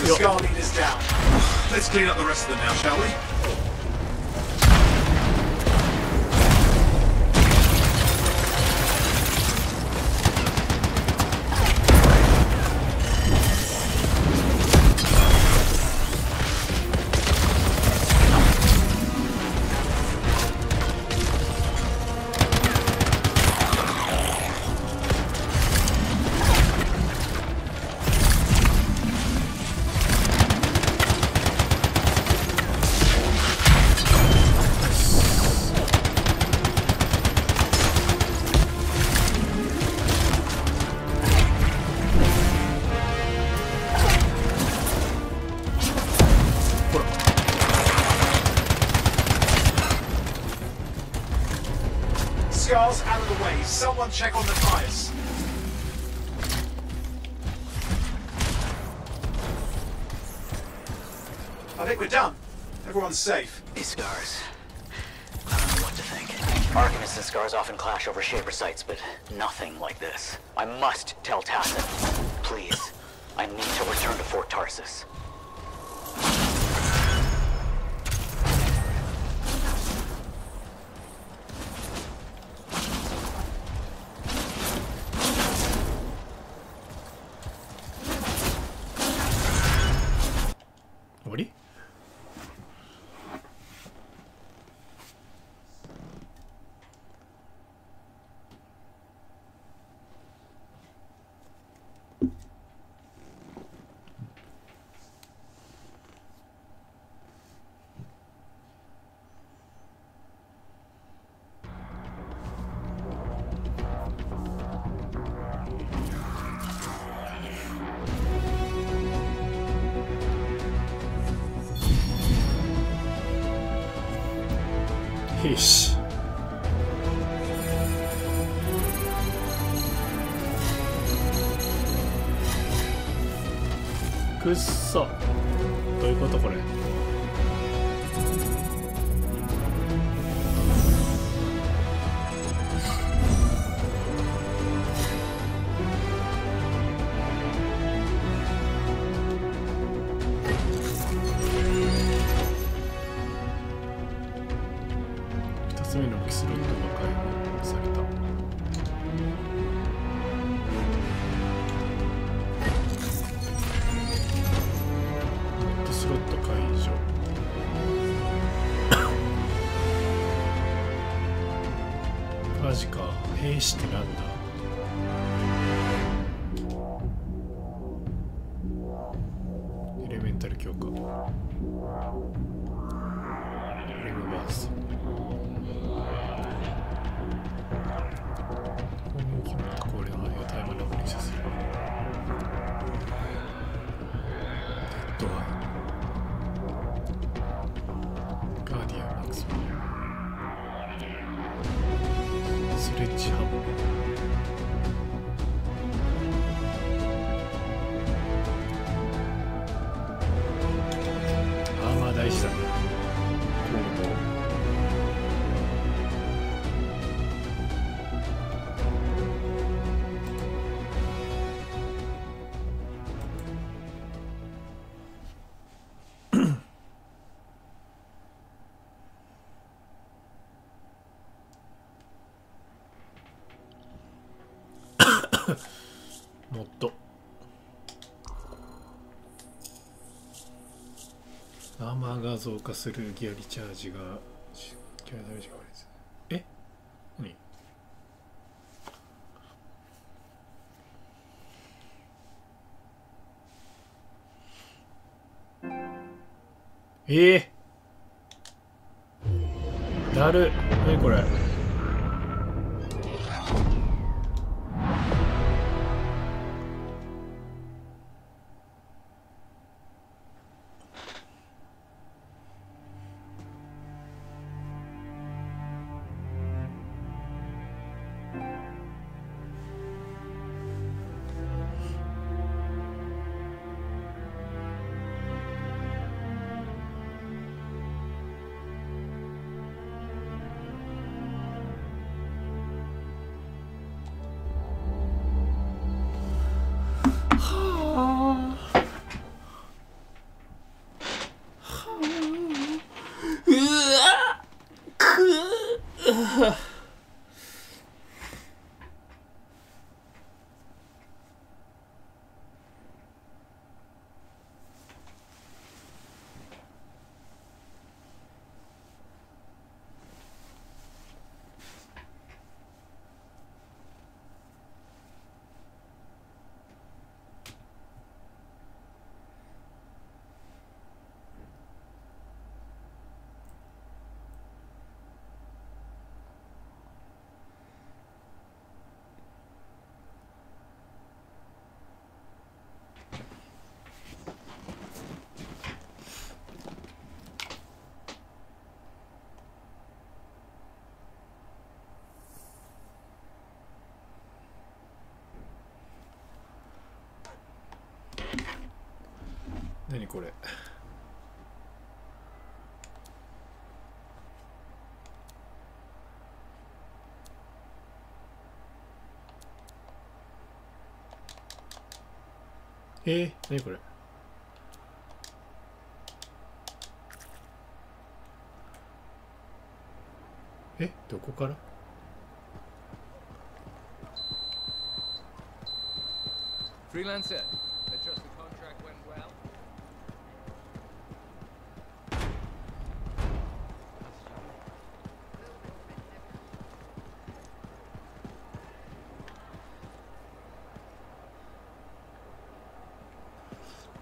The Scar leader's down. Let's clean up the rest of them now, shall we? out of the way. Someone check on the tires. I think we're done. Everyone's safe. These scars. I don't know what to think. Arcanists and scars often clash over Shaper sites, but nothing like this. I must tell Tacit. Please. I need to return to Fort Tarsus. What? よし。くっそ。どういうことこれ。2つ目のロキスロットが解放された。スロット解除。マジか。兵士ってなんだ。エレメンタル強化。エレメバース。攻撃の高齢の範囲をタイマーラブにさせる。デッドアイ。ガーディアンマックススレッジハンアーマー大事だね。もっとアーマーが増加するギアリチャージがキャラダメージが悪いです。え？何？だる。何これ。何これ。何これ。どこから。Freelancer, I trust the contract went well.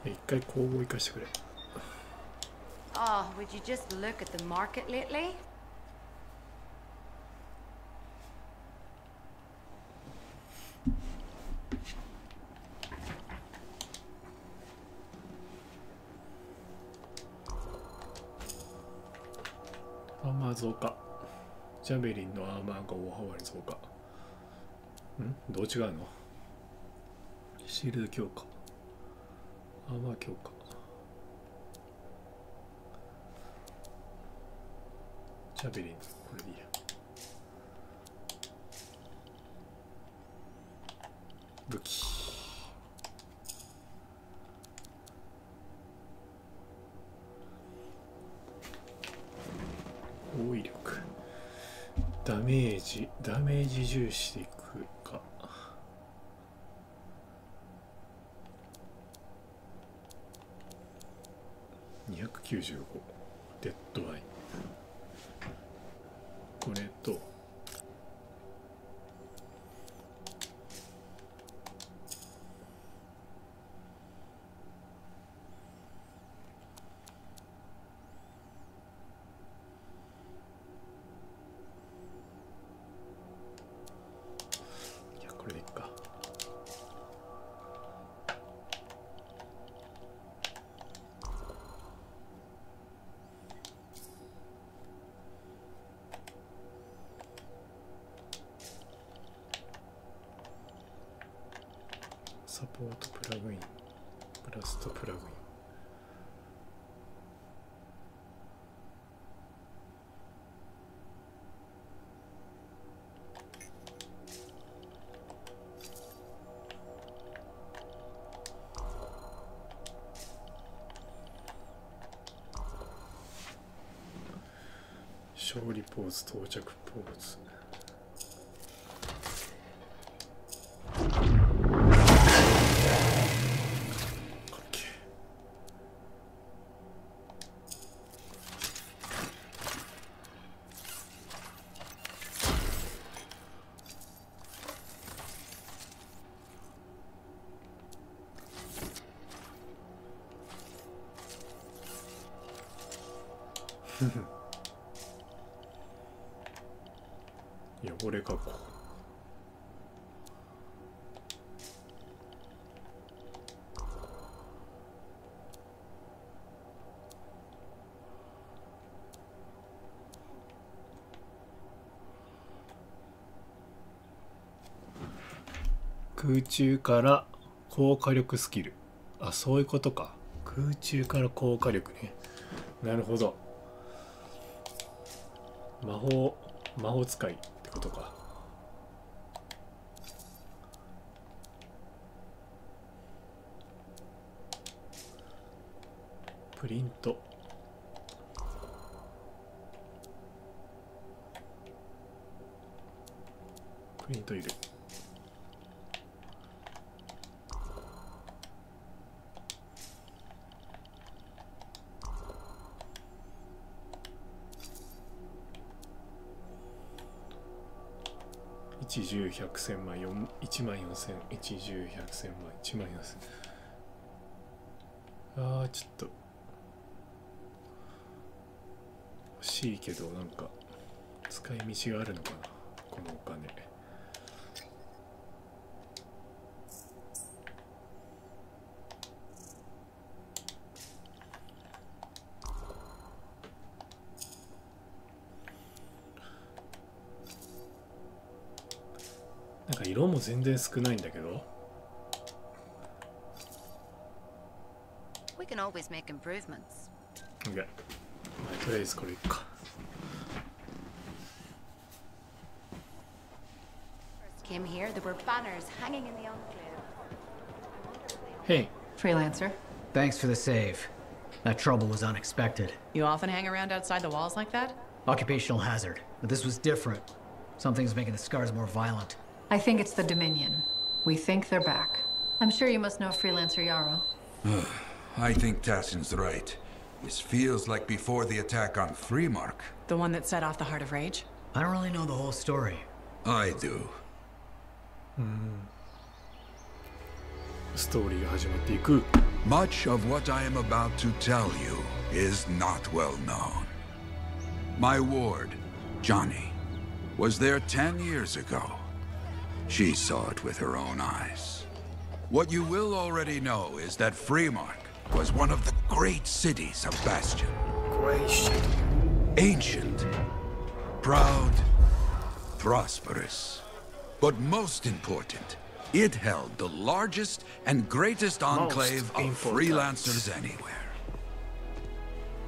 一回工房行かしてくれ。Oh, would you just look at the market lately?アーマー増加。ジャベリンのアーマーが大幅に増加。どう違うの。シールド強化。アーマー強化。ジャベリン、これでいいや。武器。防衛力。ダメージ重視でいくか。295。デッドアイ。これといや、これでいっか。サポートプラグイン、ブラストプラグイン。勝利ポーズ、到着ポーズ。汚れ加工。空中から高火力スキル。あ、そういうことか。空中から高火力ね。なるほど。魔法使いってことか。プリント。プリントいる。1、10、100、1000万、1万4000、1、10、100、1000万、1万4000。あー、ちょっと欲しいけど、なんか使い道があるのかな、このお金。なんか色も全然少ないんだけど。can always make improvements. OK。とりあえずこれいっか。Came here, there were banners hanging in the enclave. Hey. Freelancer. Thanks for the save. That trouble was unexpected. You often hang around outside the walls like that? Occupational hazard. But this was different. Something's making the scars more violent. I think it's the Dominion. We think they're back. I'm sure you must know Freelancer Yarrow. I think Tassin's right. This feels like before the attack on Freemark. The one that set off the Heart of Rage? I don't really know the whole story. I do. ストーリーが始まっていく。 Much of what I am about to tell you is not well known. My ward, Johnny, was there 10 years ago. She saw it with her own eyes. What you will already know is that Freemark was one of the great cities of Bastion. Great city. Ancient, proud, prosperous. But most important, it held the largest and greatest enclave of freelancers anywhere.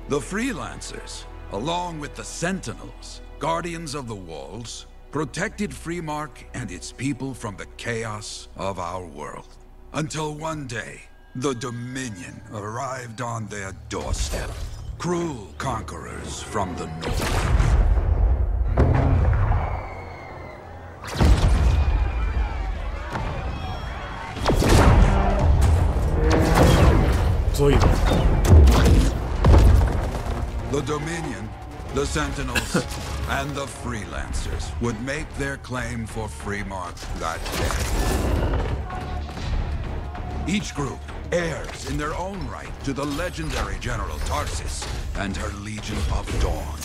The freelancers, along with the Sentinels, guardians of the walls, protected Freemark and its people from the chaos of our world. Until one day, the Dominion arrived on their doorstep. Cruel conquerors from the north. The Dominion, the Sentinels, and the Freelancers would make their claim for Freemark that day. Each group heirs in their own right to the legendary General Tarsis and her Legion of Dawn.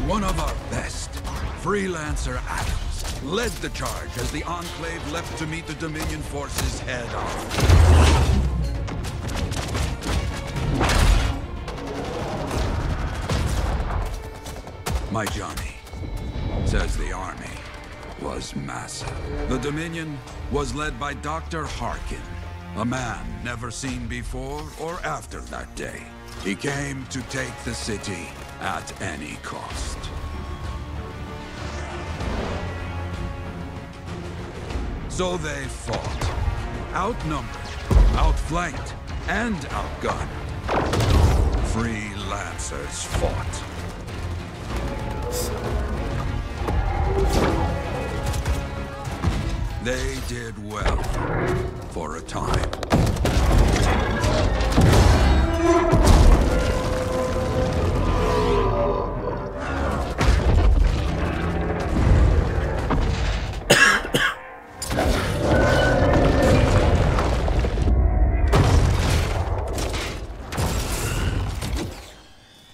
One of our best, Freelancer Adams, led the charge as the Enclave left to meet the Dominion forces head-on. My Johnny says the army was massive. The Dominion was led by Dr. Harkin, a man never seen before or after that day. He came to take the city at any cost. So they fought, outnumbered, outflanked, and outgunned. Freelancers fought. They did well for a time.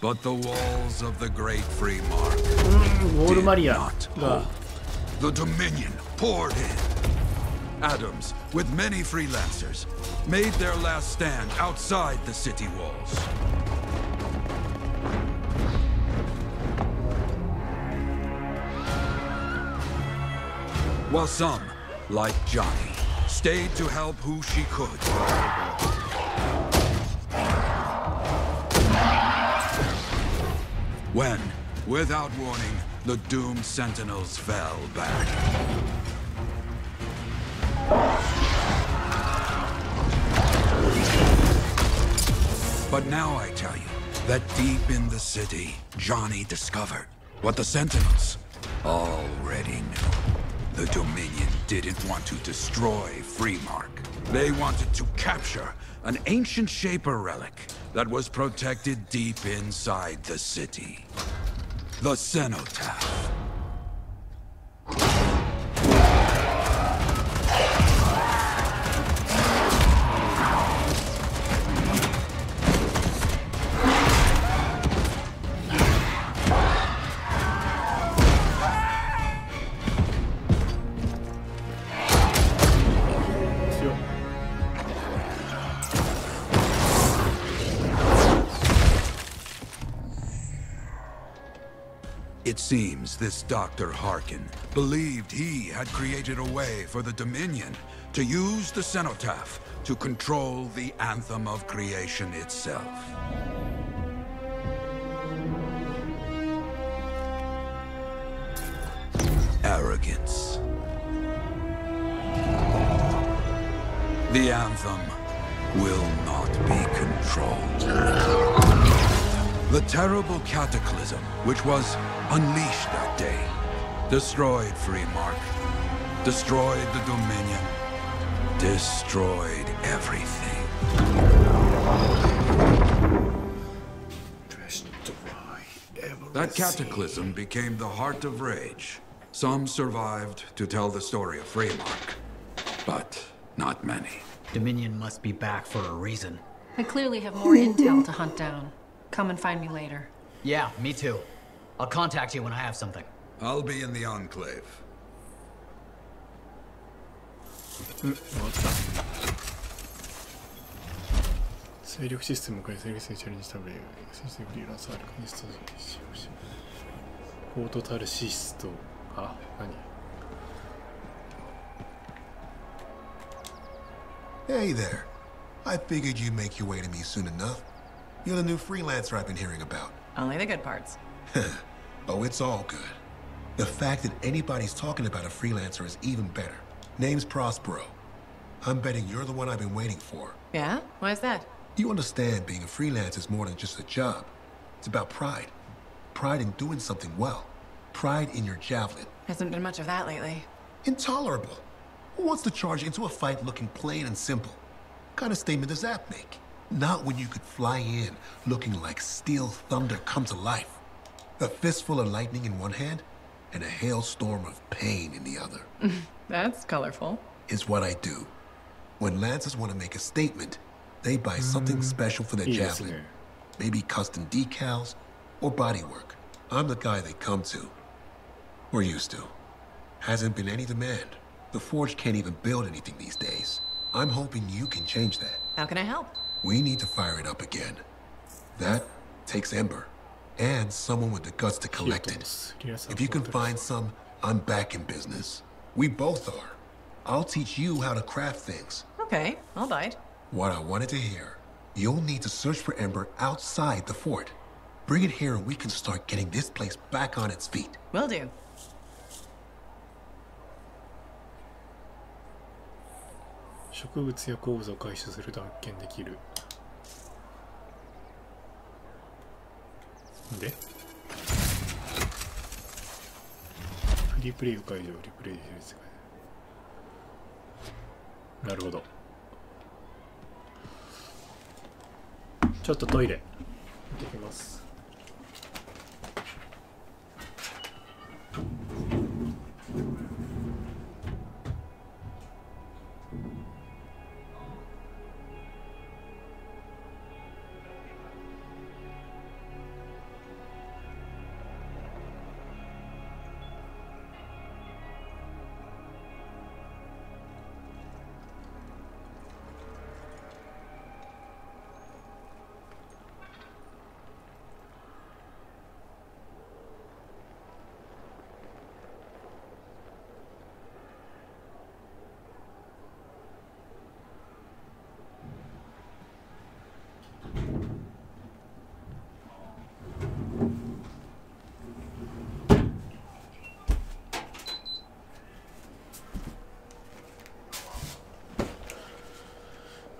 But the walls of the Great Freemark did not hold. The Dominion poured in. Adams, with many Freelancers, made their last stand outside the city walls. While some, like Johnny, stayed to help who she could. When, without warning, the doomed Sentinels fell back. But now I tell you that deep in the city, Johnny discovered what the Sentinels already knew. The Dominion didn't want to destroy Freemark. They wanted to capture an ancient Shaper relic that was protected deep inside the city. The Cenotaph. It seems this Dr. Harkin believed he had created a way for the Dominion to use the cenotaph to control the Anthem of Creation itself. Arrogance. The Anthem will not be controlled. The terrible cataclysm which was unleashed that day destroyed Freemark, destroyed the Dominion, destroyed everything. That cataclysm became the heart of rage. Some survived to tell the story of Freemark, but not many. Dominion must be back for a reason. I clearly have more intel to hunt down. Come and find me later. Yeah, me too. I'll contact you when I have something. I'll be in the Enclave. 勢力システムを変え、勢力にチャレンジしたので、システムフリーランスあるかに使用し、ポートタルシスト、あ、何 Hey there. I figured you'd make your way to me soon enough. You're the new freelancer I've been hearing about. Only the good parts. Oh, it's all good. The fact that anybody's talking about a freelancer is even better. Name's Prospero. I'm betting you're the one I've been waiting for. Yeah? Why is that? You understand being a freelance is more than just a job. It's about pride. Pride in doing something well. Pride in your javelin. Hasn't been much of that lately. Intolerable. Who wants to charge into a fight looking plain and simple? What kind of statement does that make? Not when you could fly in looking like steel thunder come to life. A fistful of lightning in one hand and a hailstorm of pain in the other. That's colorful. Is what I do. When Lancers want to make a statement, they buy something special for their javelin. Maybe custom decals or bodywork. I'm the guy they come to. Or used to. Hasn't been any demand. The Forge can't even build anything these days. I'm hoping you can change that. How can I help? We need to fire it up again. That takes Ember. And someone with the guts to collect it. If you can find some, I'm back in business. We both are. I'll teach you how to craft things. Okay, I'll bite. What I wanted to hear. You'll need to search for Ember outside the fort. Bring it here and we can start getting this place back on its feet. Will do. 植物や鉱物を回収すると発見できる。で、フリープレイを解除、リプレイで世界。なるほど。ちょっとトイレ行ってきます。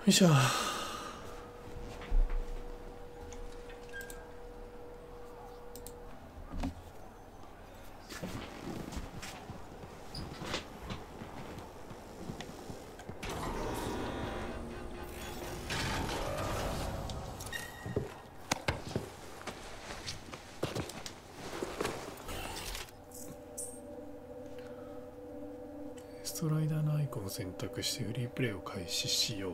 よいしょ。ストライダーのアイコンを選択してフリープレイを開始しよう。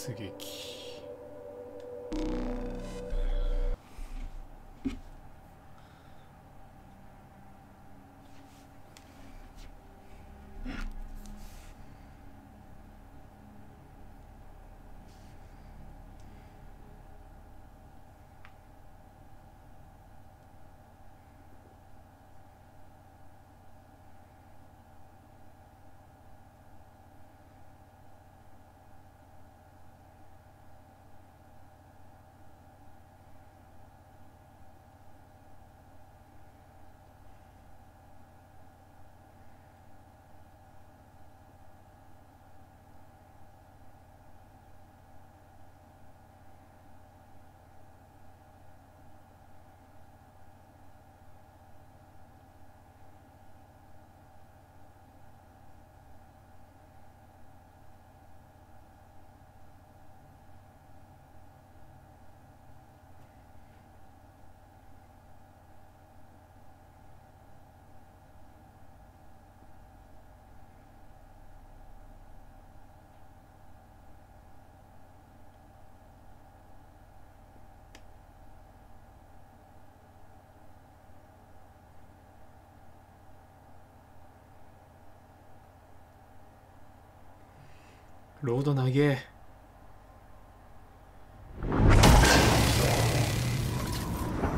出撃。ロード投げ。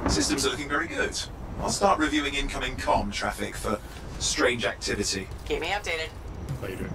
Systems are looking very good. I'll start reviewing incoming comm traffic for strange activity. Keep me updated. なんかいる。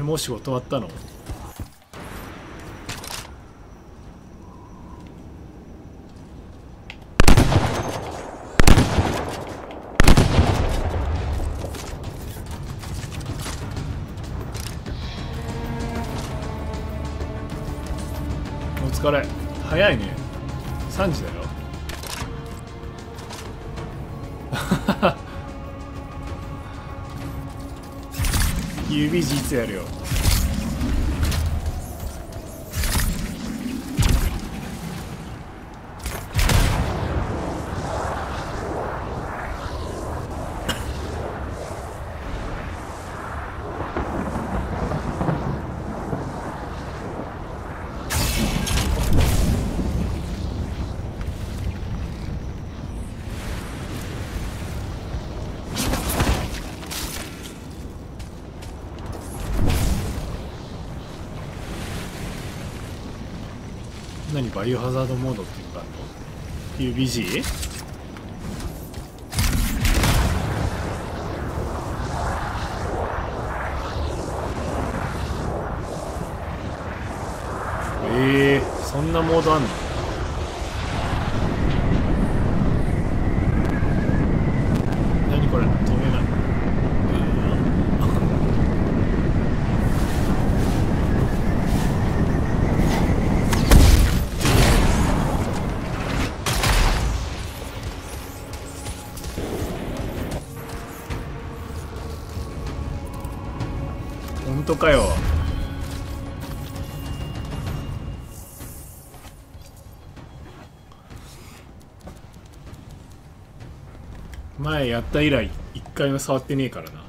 れもう仕事終わったの？お疲れ。早いね。3時だよ。指実やるよ。何バイオハザードモードっていうのがあるの？ UBG？ そんなモードあんの？何これ飛べない。本当かよ。前やった以来一回も触ってねえからな。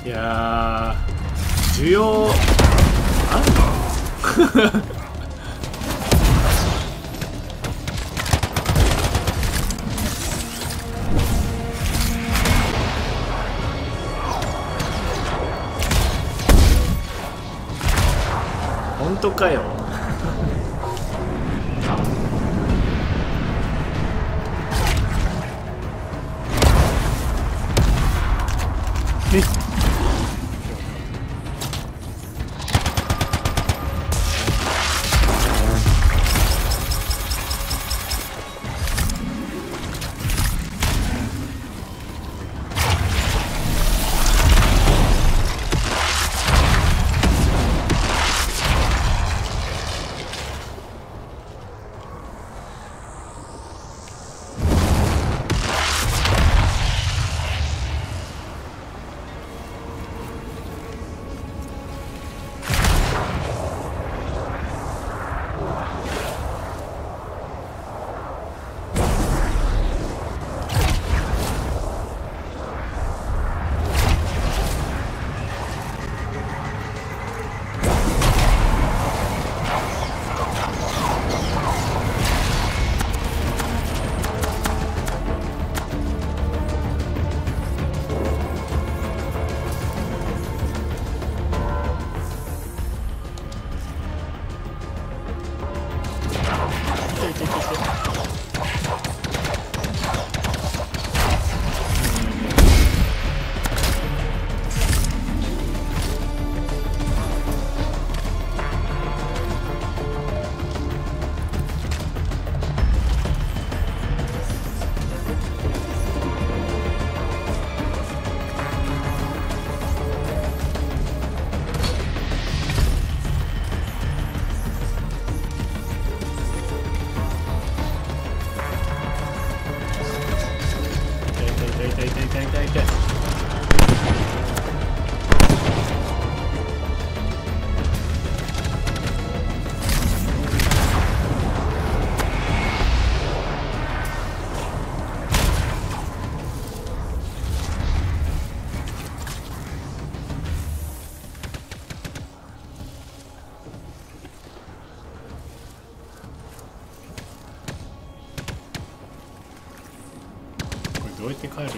いやー、需要あんの？本当かよ。どうやって帰るんだよ。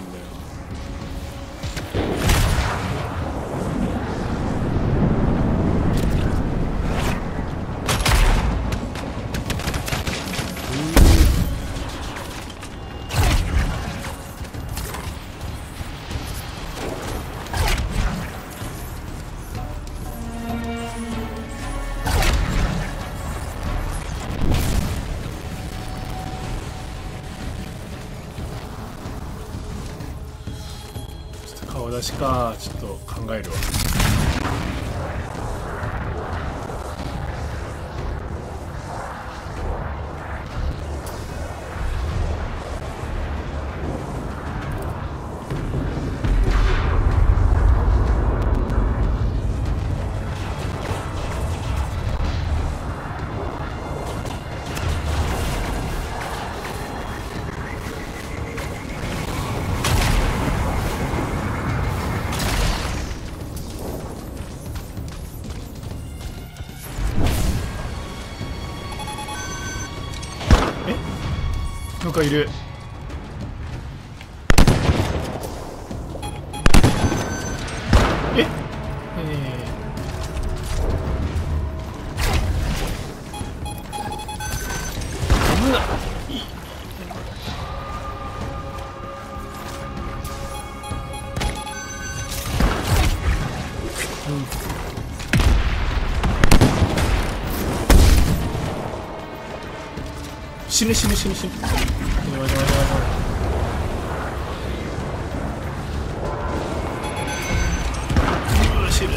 顔出しか、ちょっと考えるわ。なんかいる。危ない。死ぬ死ぬ死ぬ死ぬ。やばいやばいやばいやばい。うわ、死ぬ。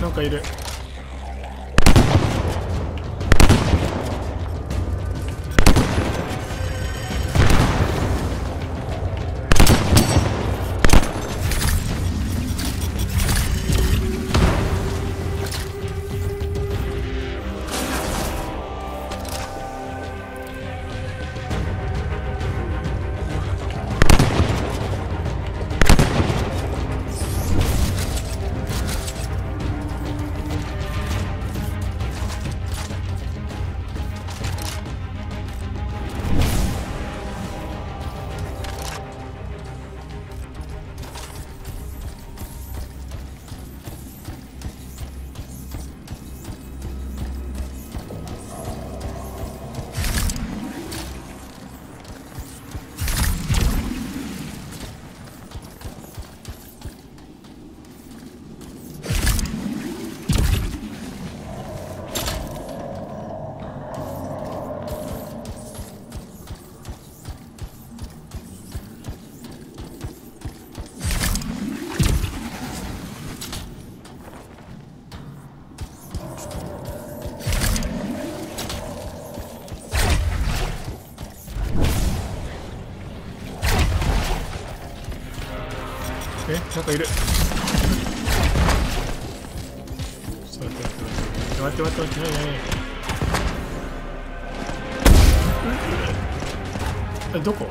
なんかいる。なんかいる。待って、どこ？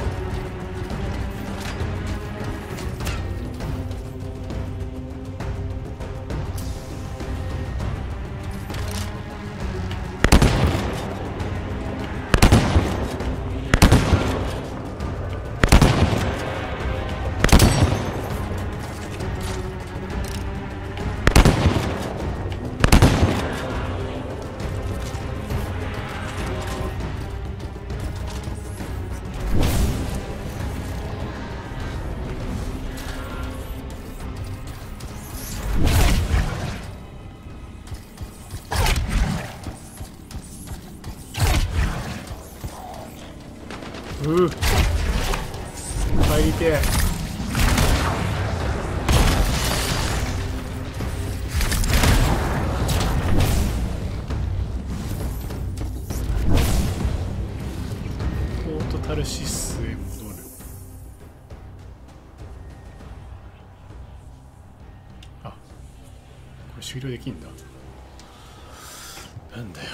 入りてえ。ポートタルシスへ戻る。あ、これ終了できんだ。なんだよ。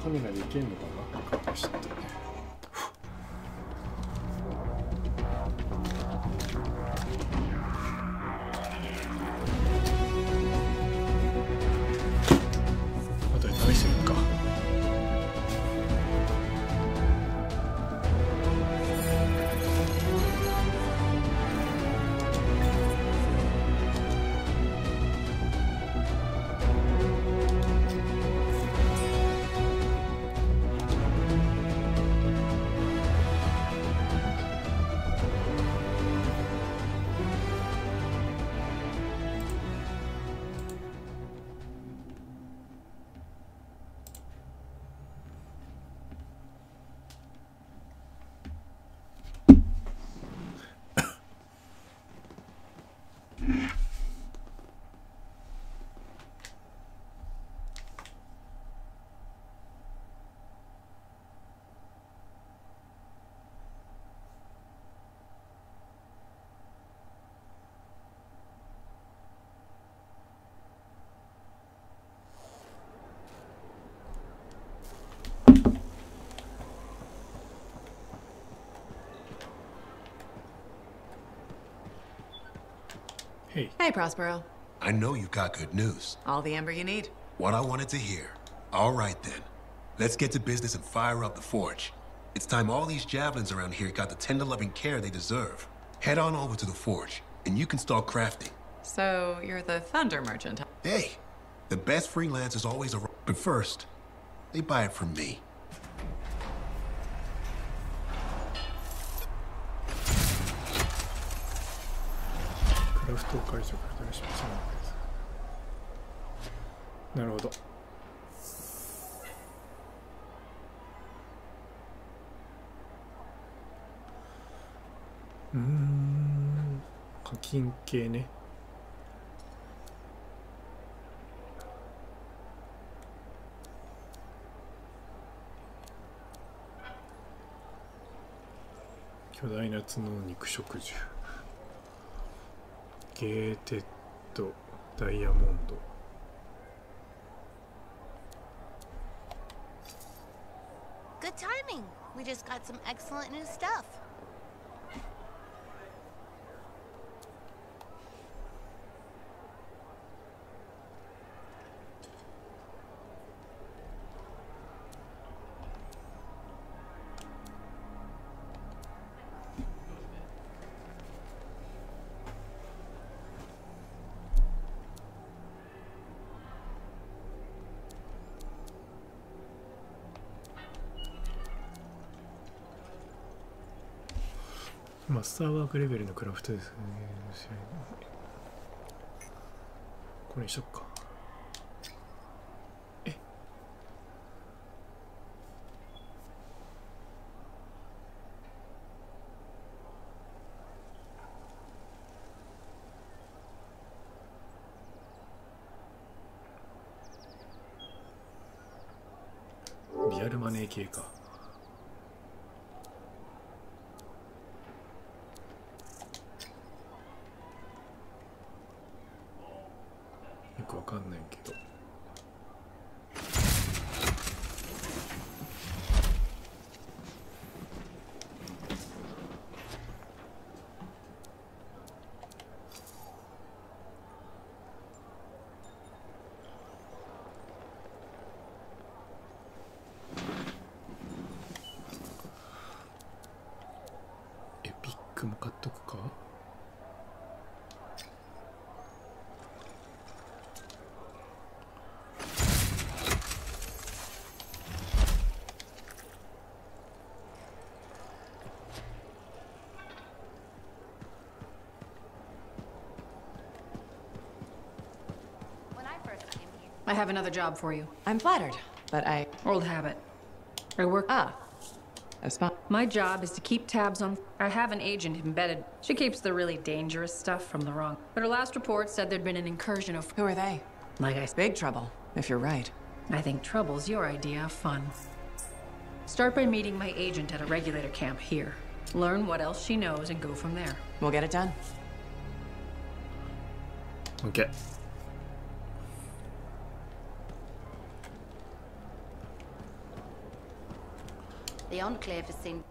カメラでいけんのかな。ちょっとね。後で試してみるか。Hey. Hey, Prospero. I know you got good news. All the amber you need. What I wanted to hear. All right, then. Let's get to business and fire up the forge. It's time all these javelins around here got the tender loving care they deserve. Head on over to the forge, and you can start crafting. So, you're the thunder merchant. Hey, the best freelancers always arrive. But first, they buy it from me. Craft を解除から出します。なるほど。課金系ね。巨大な角の肉食獣。ゲーテッドダイヤモンド。Good timing. We just got some excellent new stuff.マスターワークレベルのクラフトですね。これにしよっか。アルマネー系か。よくわかんないけど。も買っとくか。I have another job for you. I'm flattered, but Old habit. I work... My job is to keep tabs on... I have an agent embedded. She keeps the really dangerous stuff from the wrong. But her last report said there'd been an incursion of... Who are they? Like I said... Big trouble, if you're right. I think trouble's your idea of fun. Start by meeting my agent at a regulator camp here. Learn what else she knows and go from there. We'll get it done. Okay. The Enclave has seen...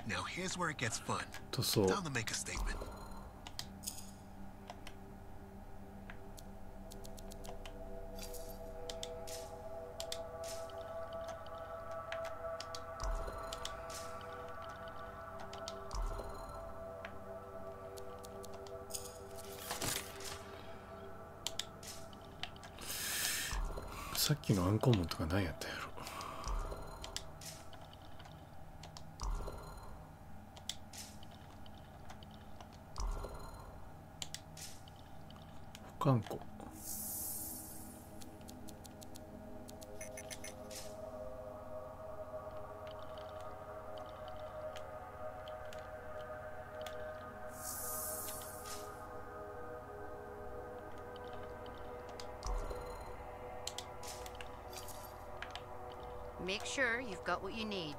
Now here's where it gets fun. Time to make a statement.さっきのアンコモンとか何やったやろ。保管庫。Make sure you've got what you need.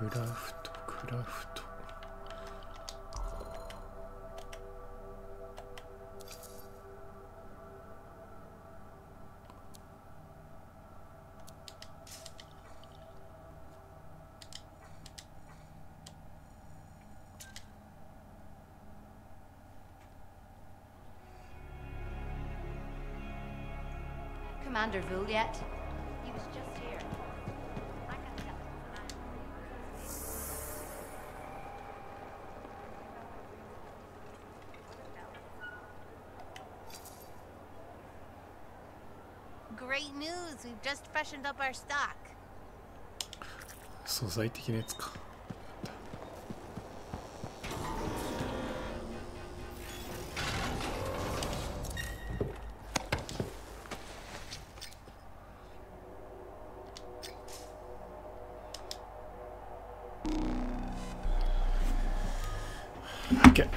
クラフト。Commander Vul yet? He was just here. Great news! We've just freshened up our stock. 素材的なやつか。OK。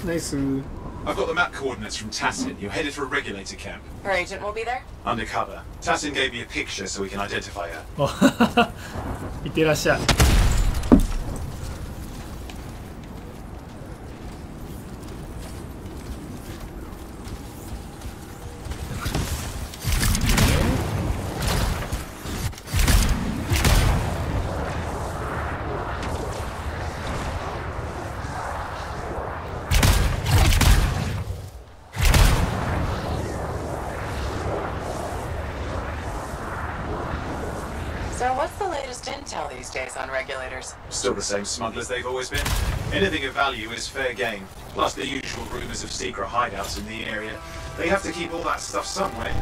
ナイス。 I've got the map coordinates from Tassin. You're headed for a regulator camp. Her agent will be there? Undercover. Tassin gave me a picture so we can identify her. いってらっしゃい。So what's the latest intel these days on regulators? Still the same smugglers they've always been. Anything of value is fair game. Plus the usual rumors of secret hideouts in the area. They have to keep all that stuff somewhere.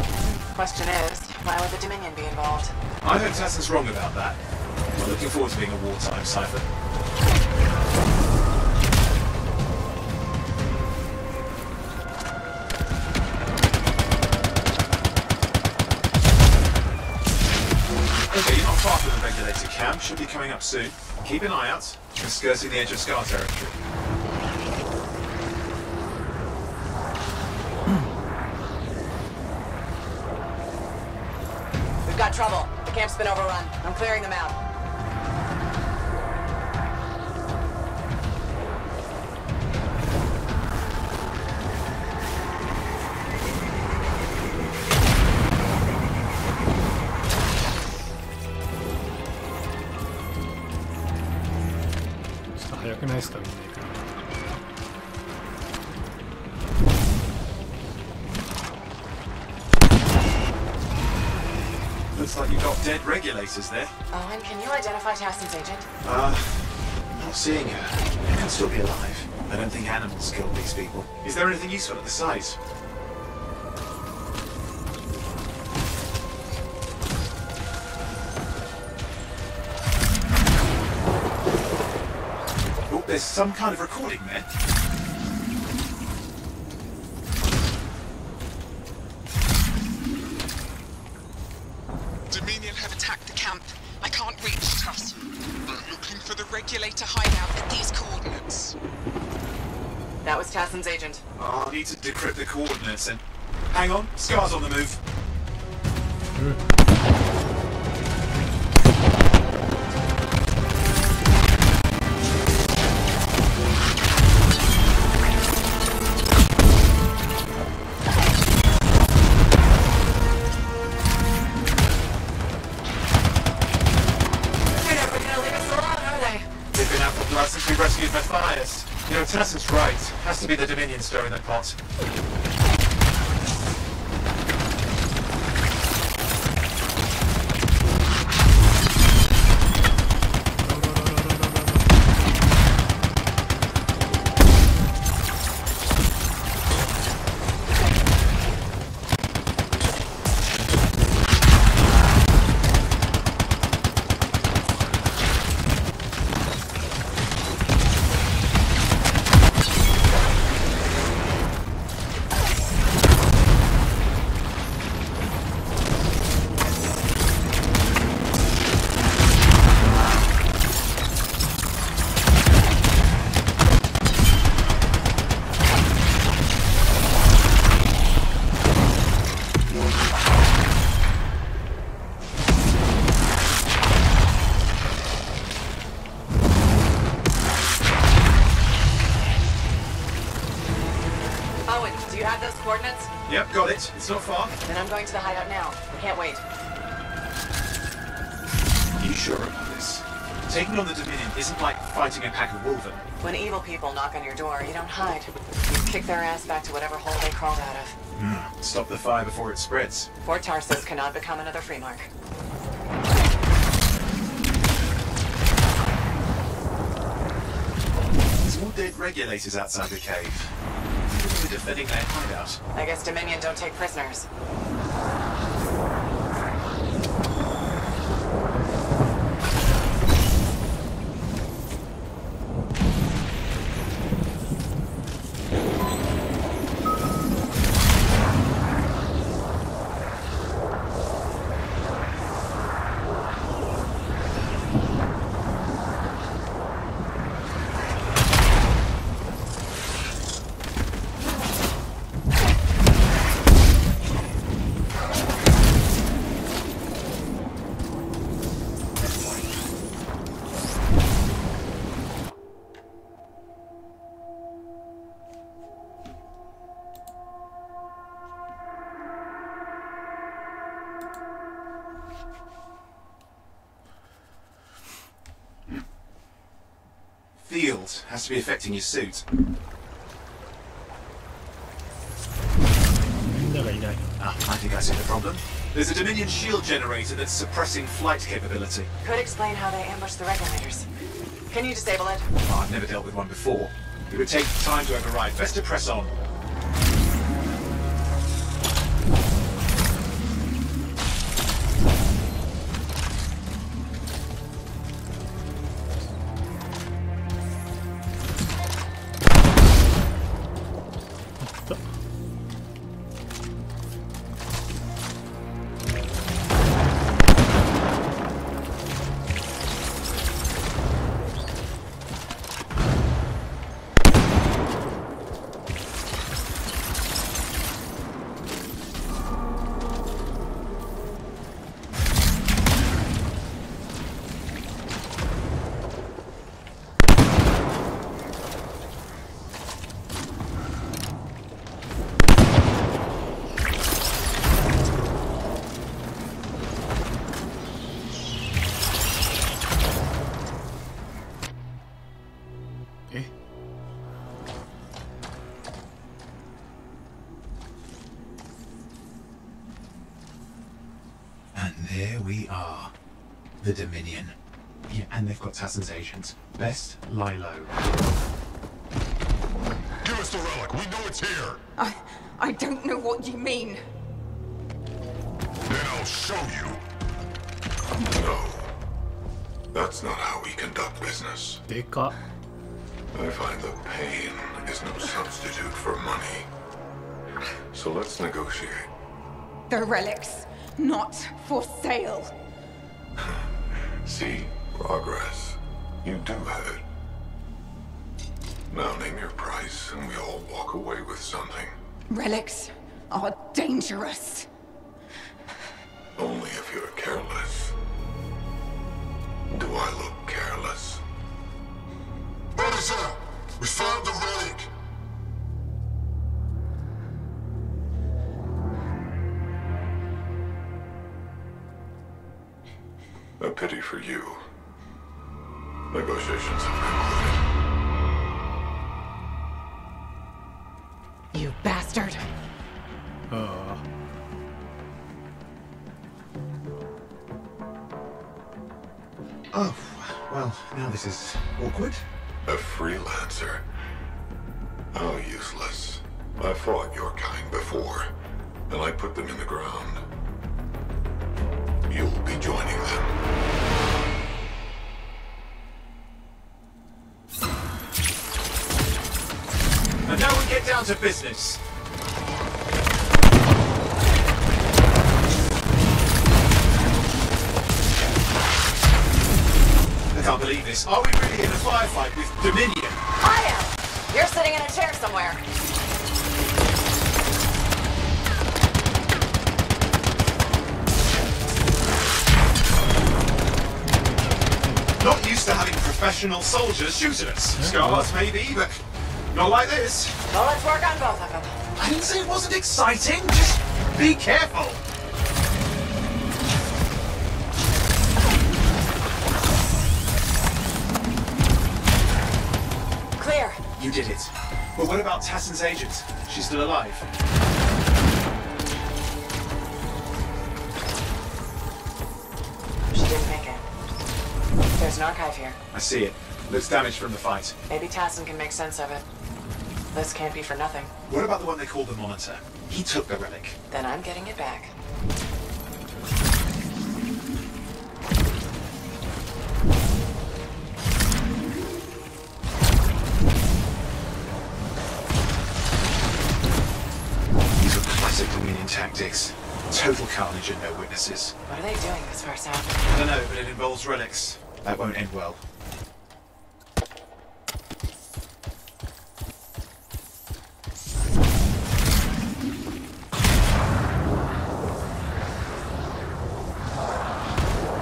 Question is, why would the Dominion be involved? I heard Tassin's wrong about that. We're looking forward to being a wartime cipher. Okay, you're not far from the regulator camp. Should be coming up soon. Keep an eye out. We're skirting the edge of Scar territory. We've got trouble. The camp's been overrun. I'm clearing them out. Looks like you've got dead regulators there. Oh, and can you identify Tassin's agent? Not seeing her. They can still be alive. I don't think animals killed these people. Is there anything useful at the site? Oh, there's some kind of recording there. Dominion have attacked the camp. I can't reach us. We're looking for the regulator hideout at these coordinates. That was Tassin's agent. Oh, I need to decrypt the coordinates and... Hang on, Scar's on the move. Since we rescued Matthias. You know, Tassin's right. Has to be the Dominion stirring the pot. Yep, got it. It's not far. Then I'm going to the hideout now. I can't wait. You sure about this? Taking on the Dominion isn't like fighting a pack of wolven. When evil people knock on your door, you don't hide. You kick their ass back to whatever hole they crawled out of. Stop the fire before it spreads. Fort Tarsus cannot become another free mark. There's more dead regulators outside the cave. They're defending their hideout. I guess Dominion don't take prisoners. Field has to be affecting your suit. I think I see the problem. There's a Dominion shield generator that's suppressing flight capability. Could explain how they ambushed the regulators. Can you disable it? Oh, I've never dealt with one before. It would take time to override. Best to press on. There we are. The Dominion. Yeah, and they've got Tassin's agents. Best lie low. Give us the relic. We know it's here. I don't know what you mean. Then I'll show you. No. That's not how we conduct business. I find that pain is no substitute for money. So let's negotiate. The relics. Not for sale. See, progress. You do have it. Now name your price and we all walk away with something. Relics are dangerous. Only if you're careless. Do I look careless? Officer, we found the relic. A pity for you. Negotiations have concluded. You bastard. Oh, well, now this is awkward. A freelancer? How useless. I fought your kind before, and I put them in the ground. You'll be joining them. And now we get down to business. I can't believe this. Are we really in a firefight with Dominion? I am! You're sitting in a chair somewhere. Not used to having professional soldiers shoot at us. Scars maybe, but not like this. Well, let's work on both of them. I didn't say it wasn't exciting. Just be careful. Clear. You did it. But what about Tassin's agent? She's still alive. She didn't make it. There's an archive here. I see it. Looks damaged from the fight. Maybe Tassin can make sense of it. This can't be for nothing. What about the one they call the Monitor? He took the relic. Then I'm getting it back. These are classic Dominion tactics. Total carnage and no witnesses. What are they doing this far south? I don't know, but it involves relics. That won't end well.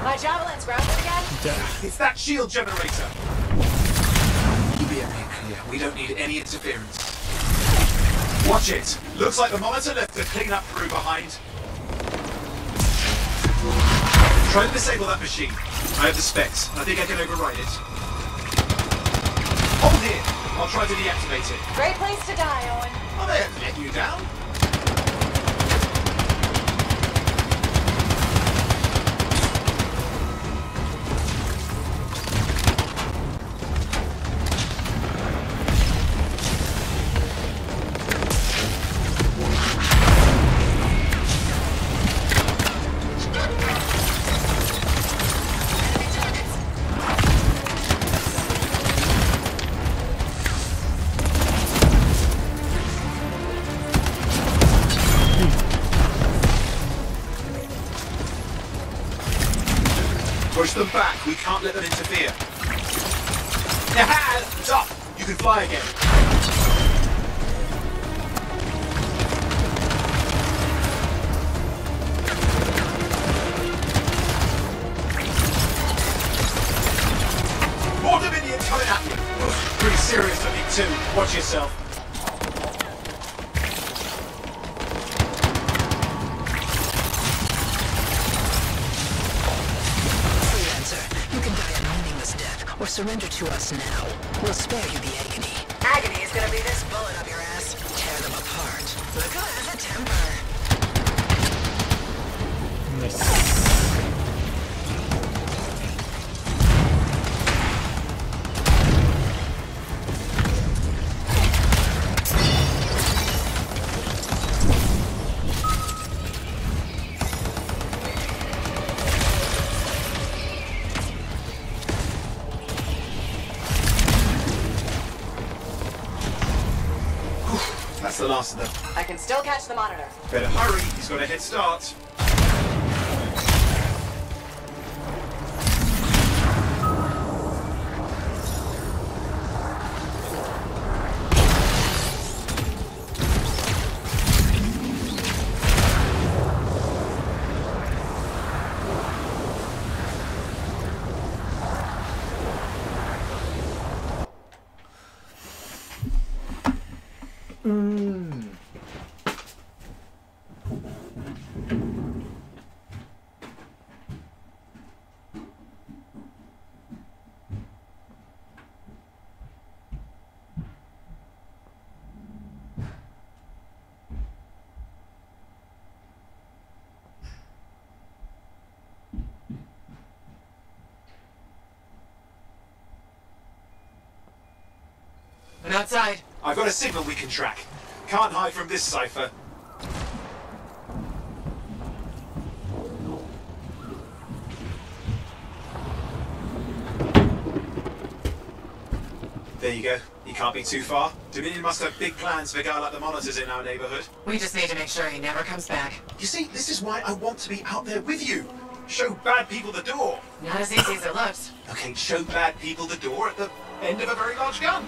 My javelin's grounded again? It's that shield generator. EBM clear. We don't need any interference. Watch it. Looks like the Monitor left a cleanup crew behind. Try to disable that machine. I have the specs. I think I can override it. Hold here. I'll try to deactivate it. Great place to die, Owen. Oh, they haven't let you down. Push them back. We can't let them interfere. Aha! It's up. You can fly again. More Dominion coming at you. Pretty serious looking too. Watch yourself. Or surrender to us now. We'll spare you the agony. Agony is gonna be this bullet up your ass. Tear them apart. Look who has a temper. Nice. That's the last of them. I can still catch the monitor. Better hurry, he's got a head start. And outside. I've got a signal we can track. Can't hide from this cipher. There you go. You can't be too far. Dominion must have big plans for a guy like the monitors in our neighborhood. We just need to make sure he never comes back. You see, this is why I want to be out there with you. Show bad people the door. Not as easy as it looks. Okay, show bad people the door at the end of a very large gun.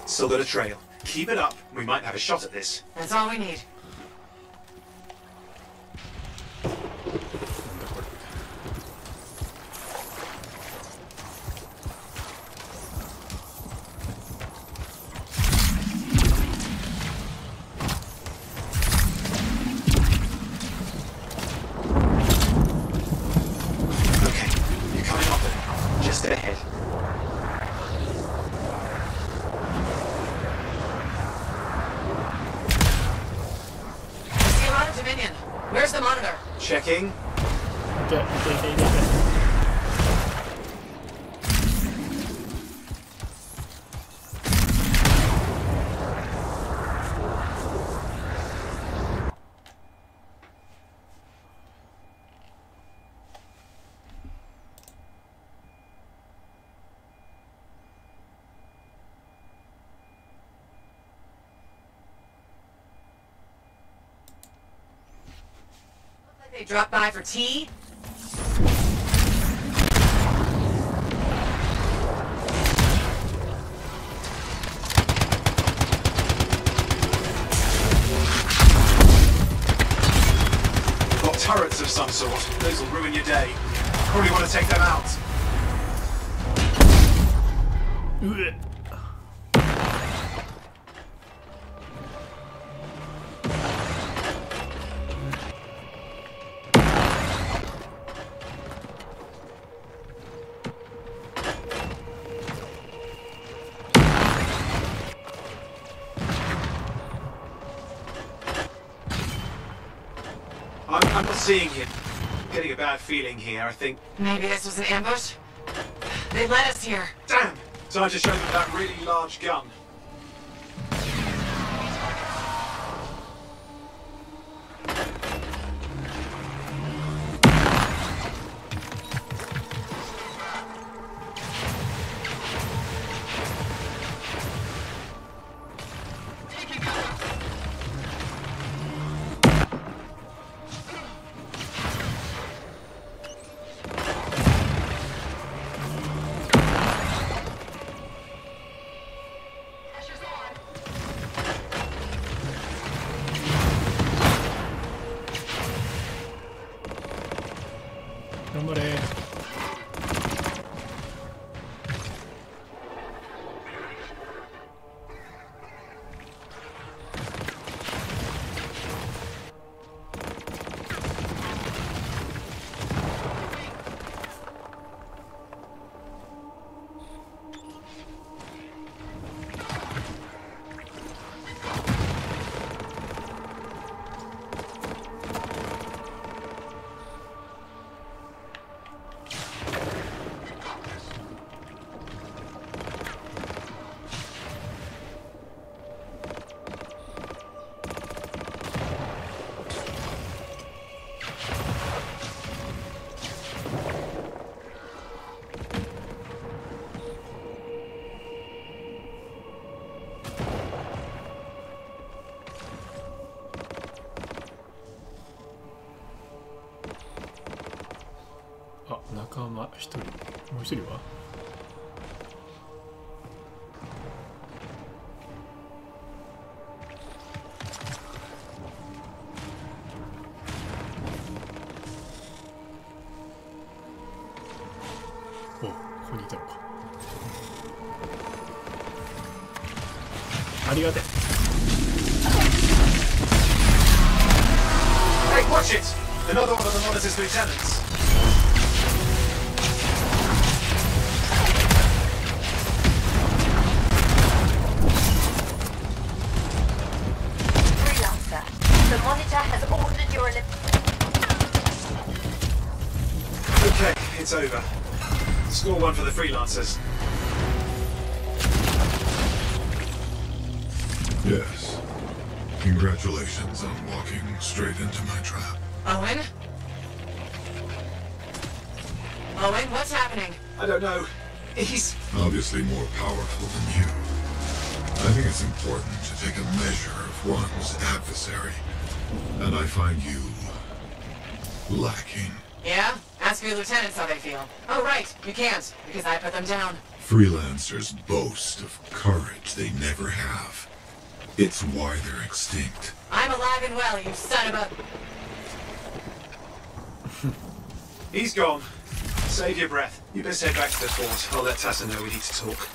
Still got a trail. Keep it up. We might have a shot at this. That's all we need. Okay, you're coming up it. Just ahead. Dominion. Where's the monitor? Checking. They dropped by for tea? Got turrets of some sort. Those will ruin your day. Probably want to take them out. I'm not seeing him. I'm getting a bad feeling here, I think. Maybe this was an ambush? They led us here. Damn! Time to show them that really large gun.仲間一人、もう一人は？お、ここにいたのか。ありがてえ。Hey, watch it! Another one of the monitor's lieutenants. The monitor has ordered your Okay, it's over. Score one for the freelancers. Yes. Congratulations on walking straight into my trap. Owen? Owen, what's happening? I don't know. He's obviously more powerful than you. I think it's important to take a measure of one's adversary. And I find you lacking. Yeah? Ask your lieutenants how they feel. Oh, right. You can't, because I put them down. Freelancers boast of courage they never have. It's why they're extinct. I'm alive and well, you son of a... He's gone. Save your breath. You best head back to the fort. I'll let Tassa know we need to talk.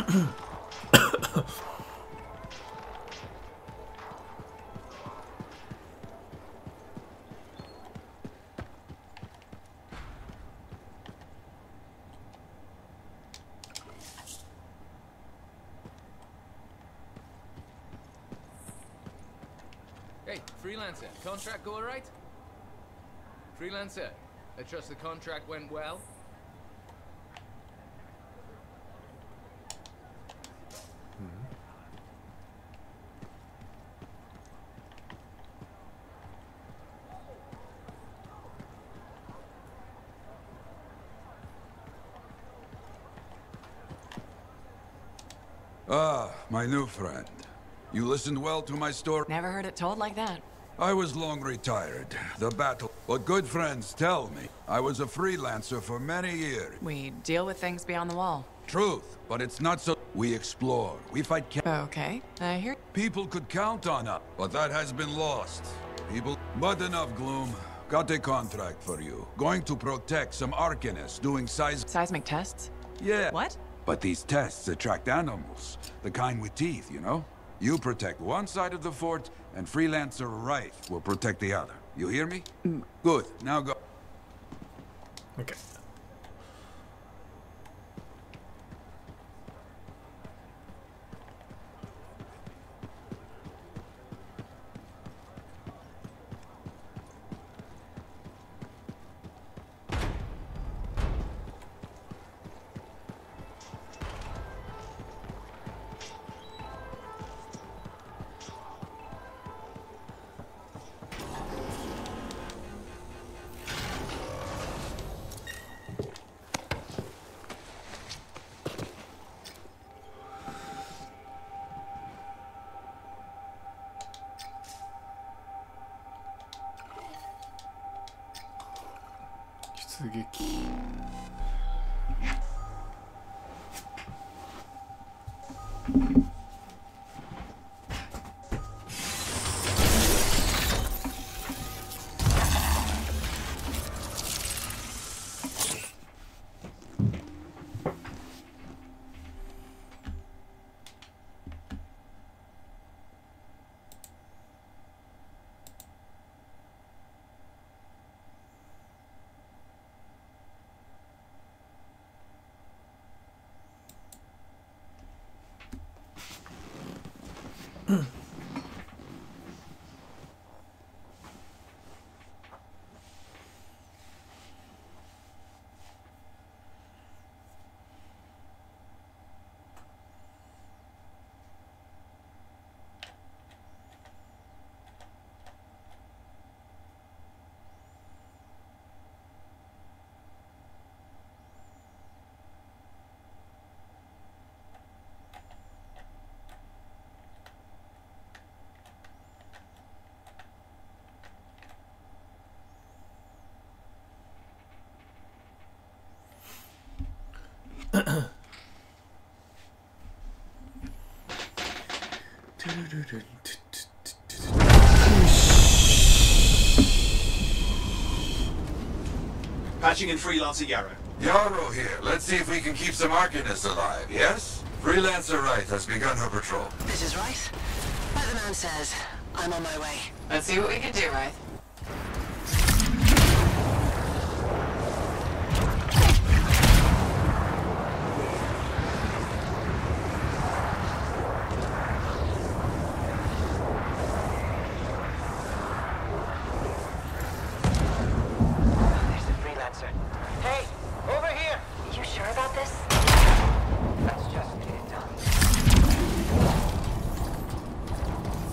Hey, freelancer, contract go alright? Freelancer, I trust the contract went well? Ah, my new friend. You listened well to my story? Never heard it told like that. I was long retired. The battle. But good friends tell me, I was a freelancer for many years. We deal with things beyond the wall. Truth, but it's not so. We explore. We fight. Okay, I hear. People could count on us, but that has been lost. People. But enough gloom. Got a contract for you. Going to protect some Arcanists doing seismic tests? Yeah. What? But these tests attract animals. The kind with teeth, you know? You protect one side of the fort, and Freelancer Wraith will protect the other. You hear me? Good. Now go. Okay.出撃。Patching in Freelancer Yarrow. Yarrow here. Let's see if we can keep some Arcanists alive, yes? Freelancer Wraith has begun her patrol. This is Wraith. Like the man says, I'm on my way. Let's see what we can do, Wraith.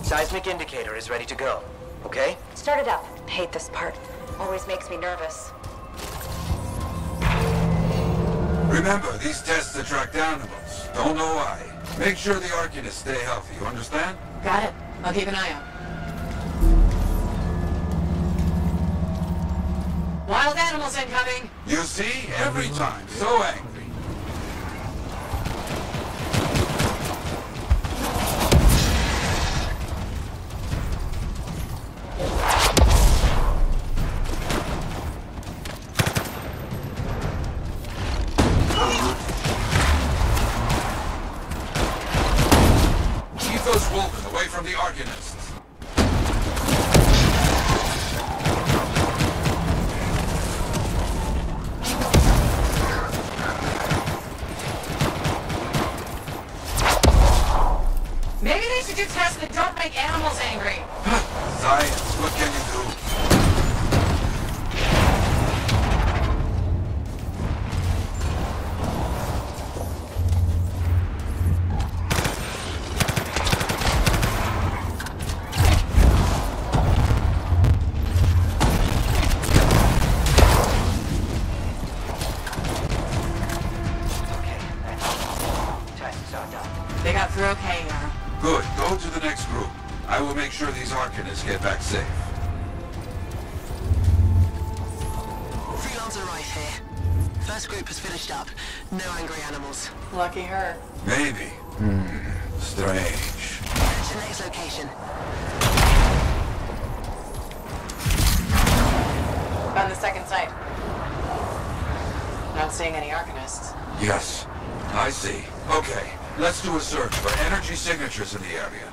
Seismic indicator is ready to go, okay? Start it up. Hate this part. Always makes me nervous. Remember, these tests attract animals. Don't know why. Make sure the Arcanists stay healthy, you understand? Got it. I'll keep an eye out. Wild animals incoming! You see? Every time. So angry. Arcanists. Maybe they should do tests that don't make animals angry. Science, what can you do? They got through okay, Yara. Good. Go to the next group. I will make sure these Arcanists get back safe. Freelancer right here. First group has finished up. No angry animals. Lucky her. Maybe. Strange. Where's the next location? On the second site. Not seeing any Arcanists. Yes, I see. Okay, let's do a search for energy signatures in the area.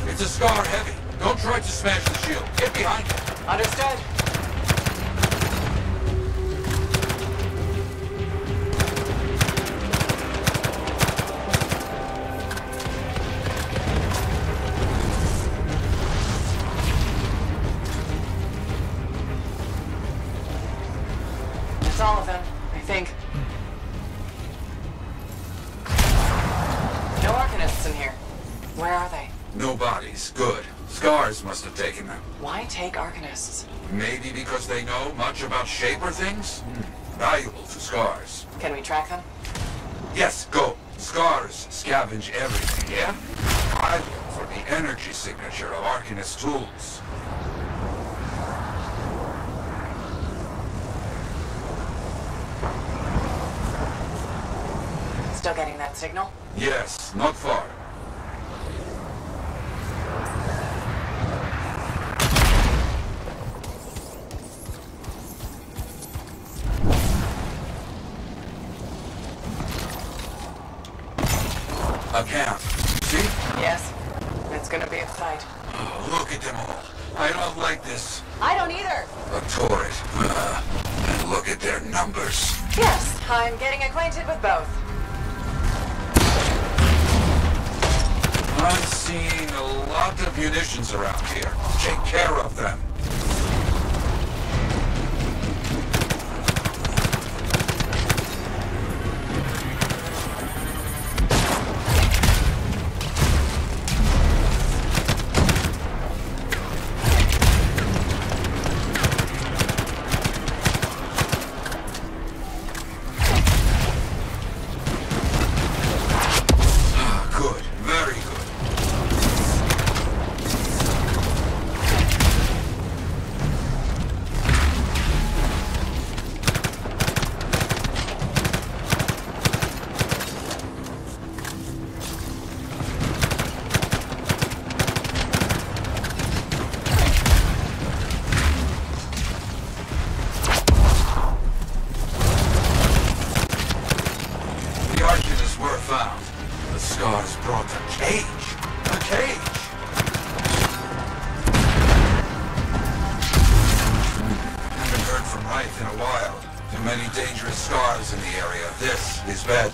It's a scar heavy. Don't try to smash the shield. Get behind it. Understood. That's all of them, I think. No Arcanists in here. Where are they? No bodies. Good. Scars must have taken them. Why take Arcanists? Maybe because they know much about Shaper things? Valuable to Scars. Can we track them? Yes, go. Scars scavenge everything, yeah? I look for the energy signature of Arcanist tools. Still getting that signal? Yes, not far. A camp. See? Yes. It's gonna be a fight. Oh, look at them all. I don't like this. I don't either. A turret. And look at their numbers. Yes, I'm getting acquainted with both. I'm seeing a lot of munitions around here. Take care of them.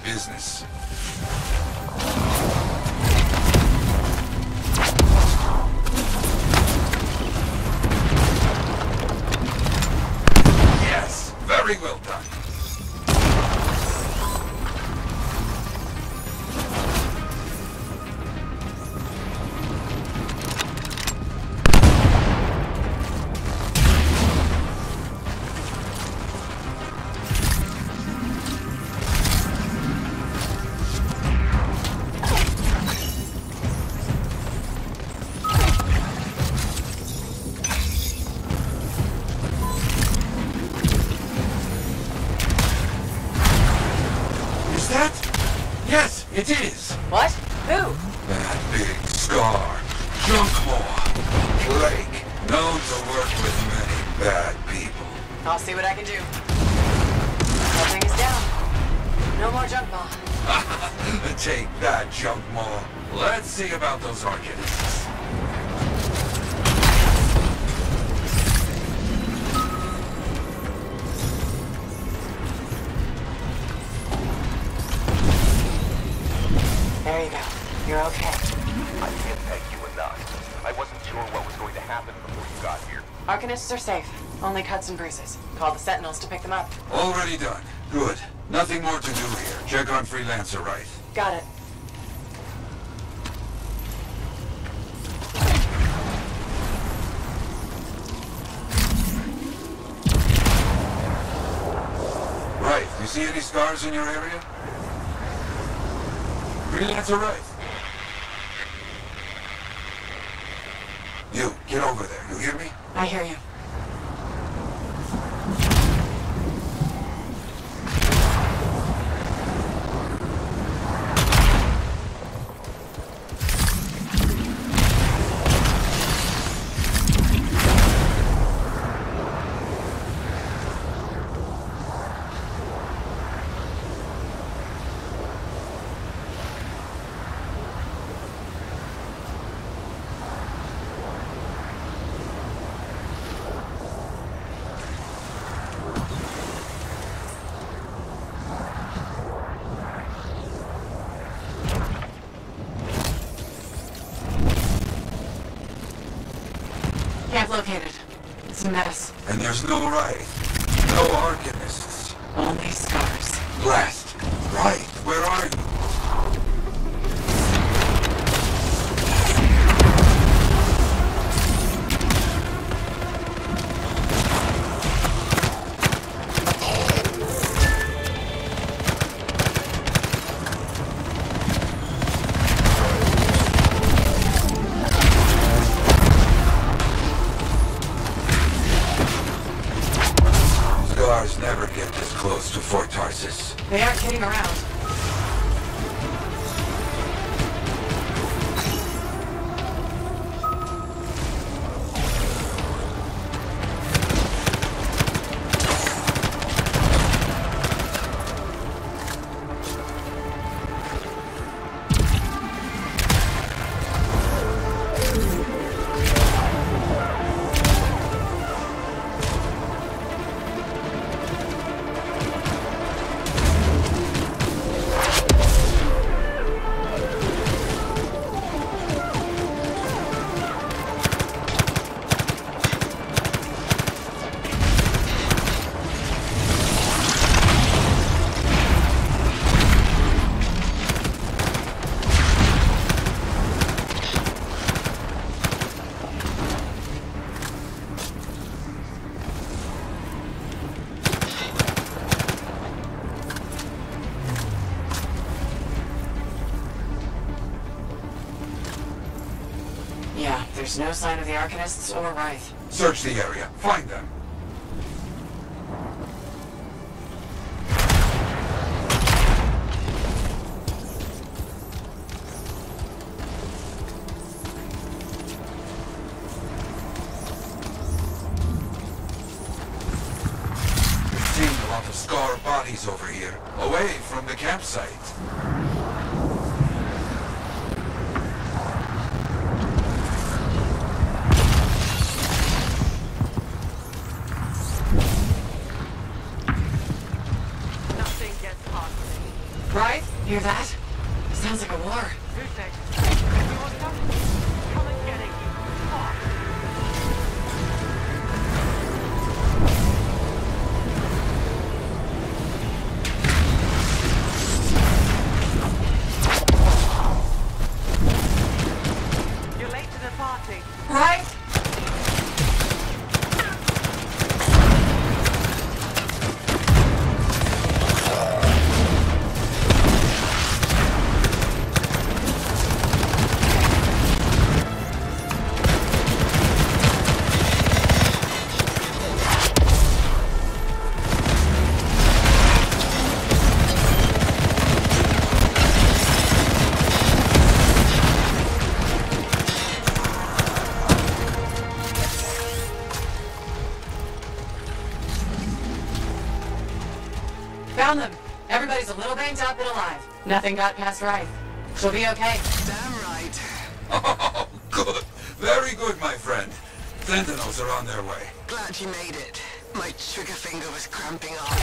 Business. Yes, very well done. It is! What? Who? That big scar. Junkmore. Blake. Known to work with many bad people. I'll see what I can do. That thing is down. No more junk maw. Take that, Junkmore. Let's see about those arcanists. There you go. You're okay. I can't thank you enough. I wasn't sure what was going to happen before you got here. Arcanists are safe. Only cuts and bruises. Call the Sentinels to pick them up. Already done. Good. Nothing more to do here. Check on Freelancer right. Got it. Right. You see any scars in your area? Freelancer right. You, get over there. You hear me? I hear you. Camp located. It's a mess. And there's no right. No arcanists. Only scars. Blast. Right. Where are you? Never get this close to Fort Tarsis. They aren't kidding around. Yeah, there's no sign of the Arcanists or Wraith. Search the area. Find them. Seen a lot of scar bodies over here, away from the campsite. Right? Hear that? Sounds like a war. You're late to the party. Right? Found them. Everybody's a little banged up and alive. Nothing got past Rife. She'll be okay. Damn right. Oh, good. Very good, my friend. Sentinels are on their way. Glad you made it. My trigger finger was cramping up.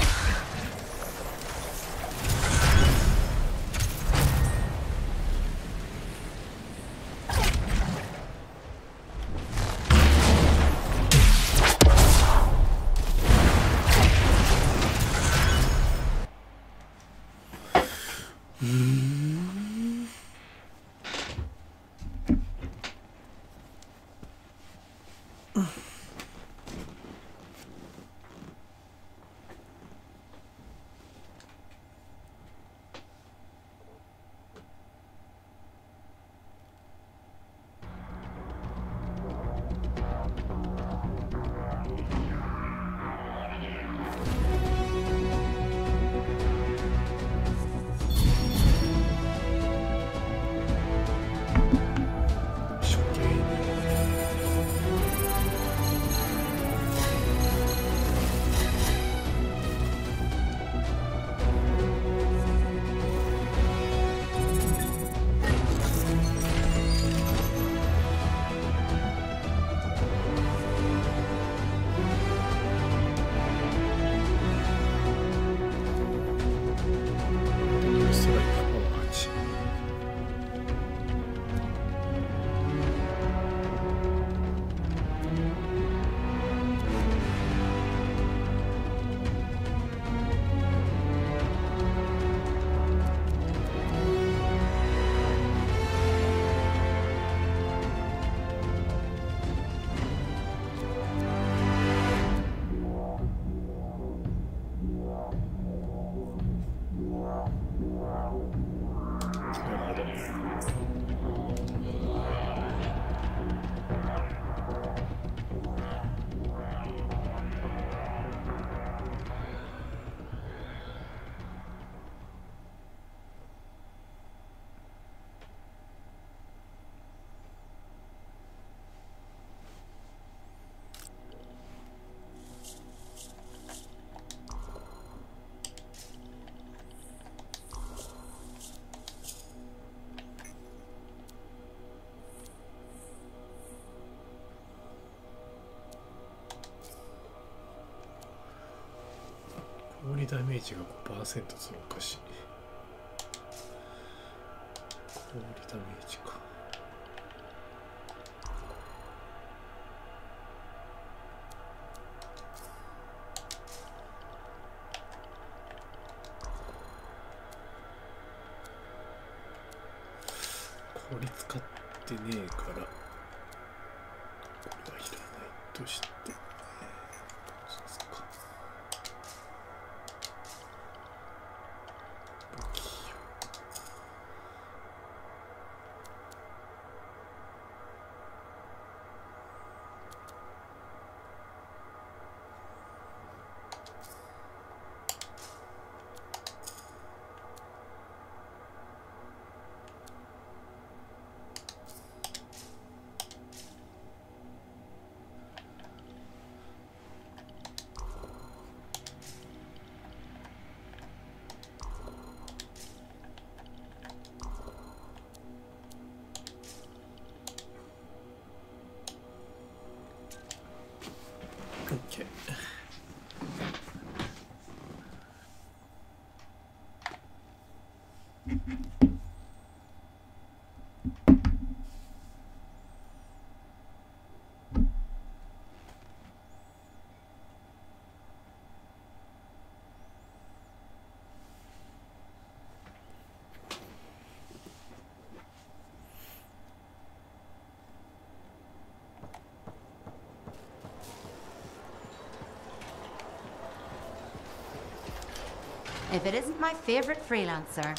氷ダメージが 5% 増加し、氷ダメージか。氷使ってねえからこれはいらないとして、OK。If it isn't my favorite freelancer.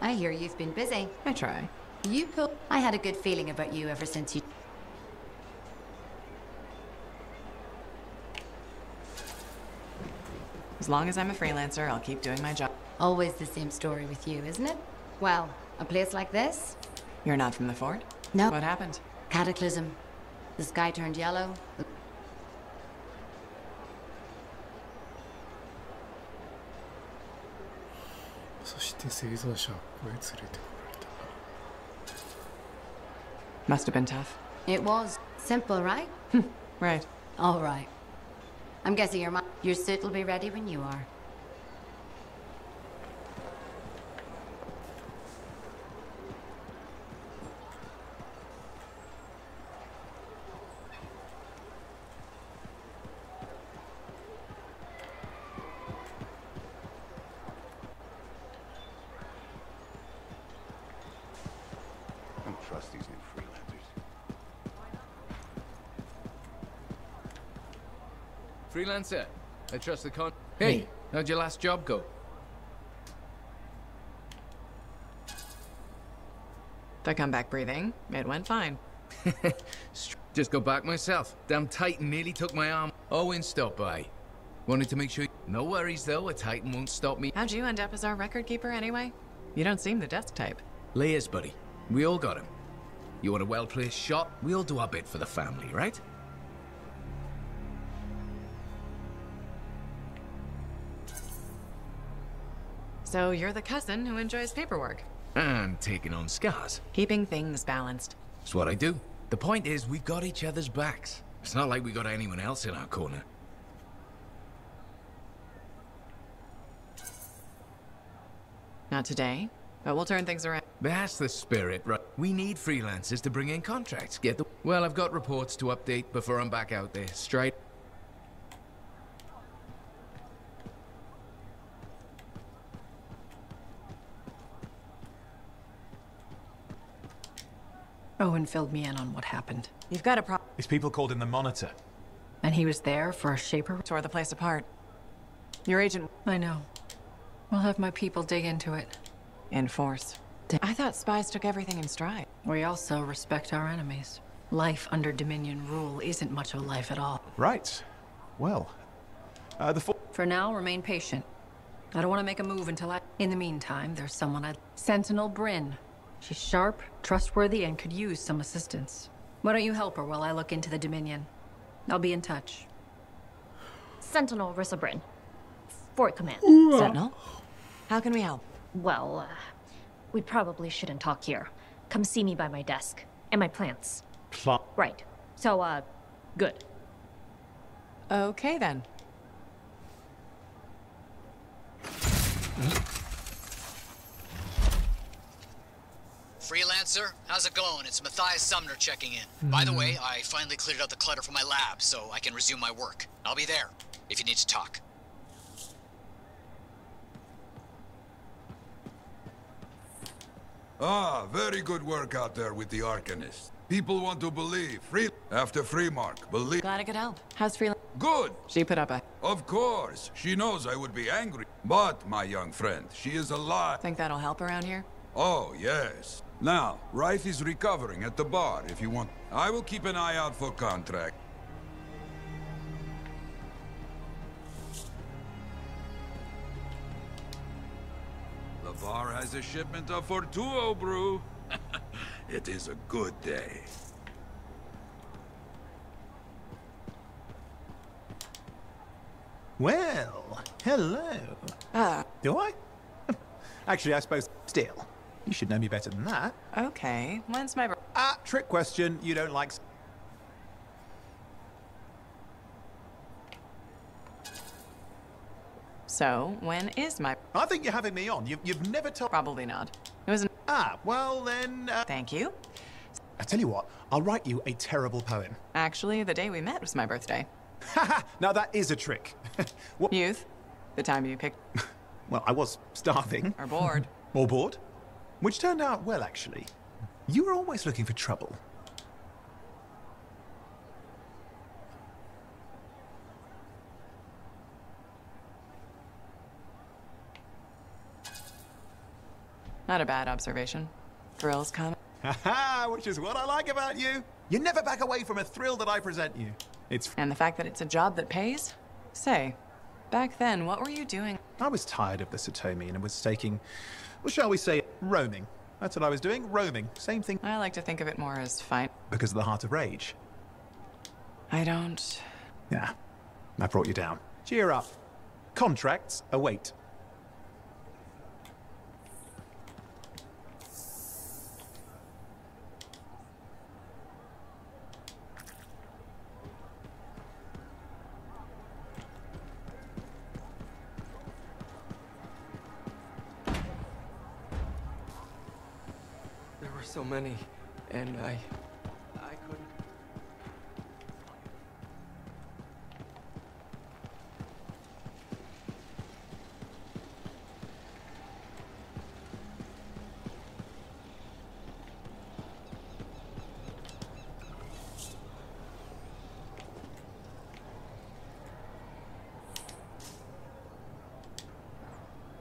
I hear you've been busy. I try. You pulled... I had a good feeling about you ever since you... As long as I'm a freelancer, I'll keep doing my job. Always the same story with you, isn't it? Well, a place like this? You're not from the fort? No. What happened? Cataclysm. The sky turned yellow. して製造者をここへ連れてこられた。 Must have been tough. It was. Simple, right? Right. All right. I'm guessing your suit will be ready when you are. I don't trust these new freelancers. Freelancer, I trust the con. Hey, how'd your last job go? If I come back breathing, it went fine. Just got back myself. Damn Titan nearly took my arm. Owen stopped by. Wanted to make sure. No worries though, a Titan won't stop me. How'd you end up as our record keeper anyway? You don't seem the desk type. Layers, buddy. We all got him. You want a well-placed shot? We all do our bit for the family, right? So you're the cousin who enjoys paperwork. And taking on scars. Keeping things balanced. That's what I do. The point is, we've got each other's backs. It's not like we got anyone else in our corner. Not today, but we'll turn things around. That's the spirit, right? We need freelancers to bring in contracts. Get the... Well, I've got reports to update before I'm back out there. Straight... Owen filled me in on what happened. You've got a problem. These people called him the Monitor. And he was there for a shaper? Tore the place apart. Your agent... I know. We'll have my people dig into it. In force. I thought spies took everything in stride. We also respect our enemies. Life under Dominion rule isn't much of a life at all. Right. Well, For now, remain patient. I don't want to make a move until I... In the meantime, there's someone Sentinel Bryn. She's sharp, trustworthy, and could use some assistance. Why don't you help her while I look into the Dominion? I'll be in touch. Sentinel Rissa Bryn. Fort Command. Sentinel? How can we help? Well, we probably shouldn't talk here. Come see me by my desk. And my plants. Right. So, good. Okay, then. Freelancer, how's it going? It's Matthias Sumner checking in. By the way, I finally cleared out the clutter from my lab, so I can resume my work. I'll be there, if you need to talk. Ah, very good work out there with the Arcanist. People want to believe. After Freemark, believe. Glad I could help. How's Freelancer? Good. She put up a... Of course. She knows I would be angry. But, my young friend, she is alive. Think that'll help around here? Oh, yes. Now, Reif is recovering at the bar if you want. I will keep an eye out for contract. The bar has a shipment of Fortuo brew. It is a good day. Well, hello. Do I? Actually, I suppose still. You should know me better than that. Okay, when's my... Trick question. You don't like... So, when is my... I think you're having me on. You've never told... Probably not. It was... Well then... Thank you. I tell you what, I'll write you a terrible poem. Actually, the day we met was my birthday. Haha, now that is a trick. What? Youth? The time you picked... Well, I was starving. Or bored. Or bored. Which turned out well, actually. You were always looking for trouble. Not a bad observation. Thrills come. Haha, which is what I like about you. You never back away from a thrill that I present you. And the fact that it's a job that pays? Say, back then, what were you doing? I was tired of the Satomi and was taking, well, shall we say, roaming. That's what I was doing, roaming. Same thing. I like to think of it more as fine. Because of the Heart of Rage. I don't... Yeah, I brought you down. Cheer up. Contracts await. so many, and I couldn't.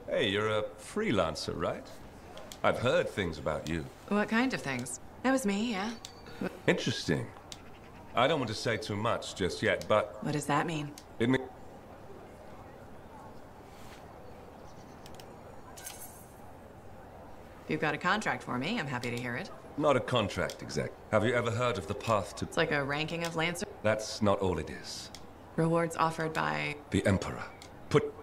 Hey, you're a freelancer, right? I've heard things about you. What kind of things? That was me, yeah. Interesting. I don't want to say too much just yet, but... What does that mean? It means... If you've got a contract for me, I'm happy to hear it. Not a contract, exact. Have you ever heard of the path to... It's like a ranking of Lancer. That's not all it is. Rewards offered by... The Emperor. Put...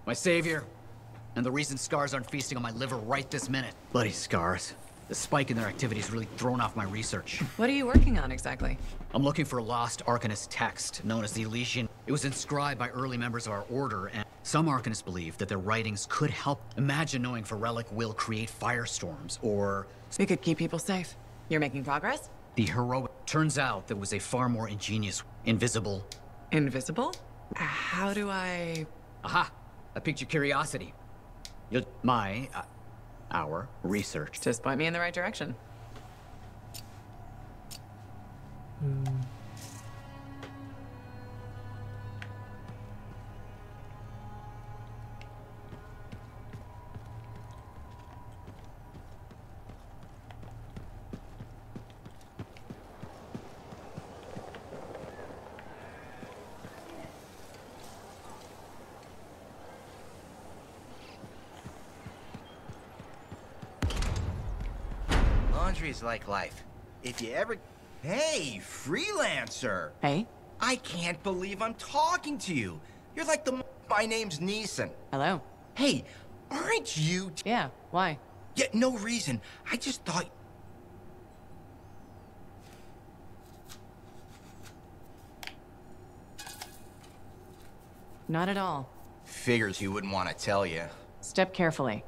My savior. And the reason scars aren't feasting on my liver right this minute. Bloody scars. The spike in their activity has really thrown off my research. What are you working on exactly? I'm looking for a lost Arcanist text, known as the Elysian. It was inscribed by early members of our order, and some Arcanists believe that their writings could help. Imagine knowing for Relic will create firestorms, or... We could keep people safe. You're making progress? The heroic... Turns out there was a far more ingenious... Invisible. Invisible? How do I... Aha! I piqued your curiosity. Our research. Just point me in the right direction. Laundry is like life. If you ever... Hey, freelancer! Hey? I can't believe I'm talking to you. You're like the... My name's Neeson. Hello. Hey, aren't you... Yeah, why? Yeah, no reason. I just thought... Not at all. Figures he wouldn't want to tell you. Step carefully.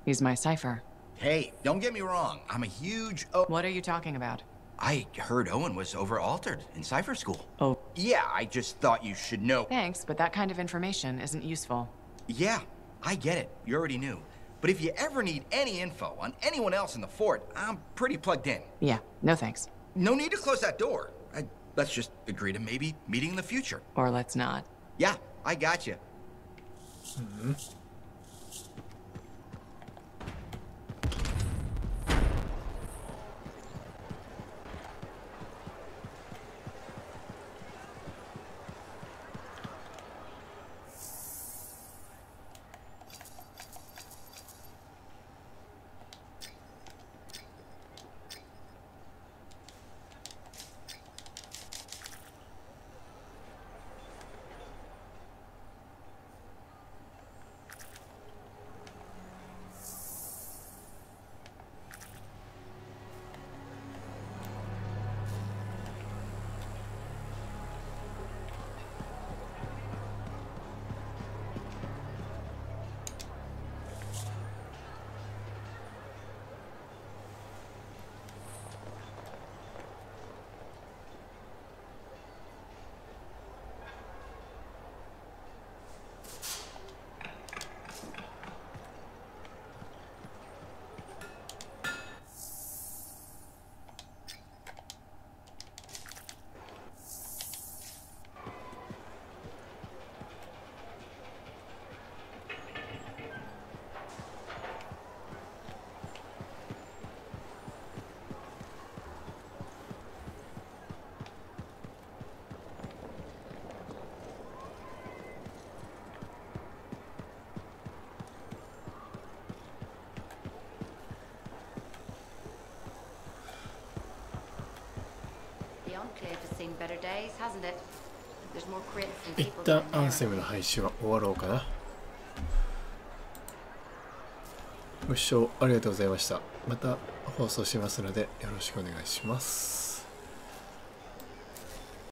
He's my cipher. Hey, don't get me wrong. I'm a huge... What are you talking about? I heard Owen was over-altered in Cypher School. Oh. Yeah, I just thought you should know. Thanks, but that kind of information isn't useful. Yeah, I get it. You already knew. But if you ever need any info on anyone else in the fort, I'm pretty plugged in. Yeah, no thanks. No need to close that door. Let's just agree to maybe meeting in the future. Or let's not. Yeah, I got you. 一旦アンセムの配信は終わろうかな。ご視聴ありがとうございました。また放送しますのでよろしくお願いします。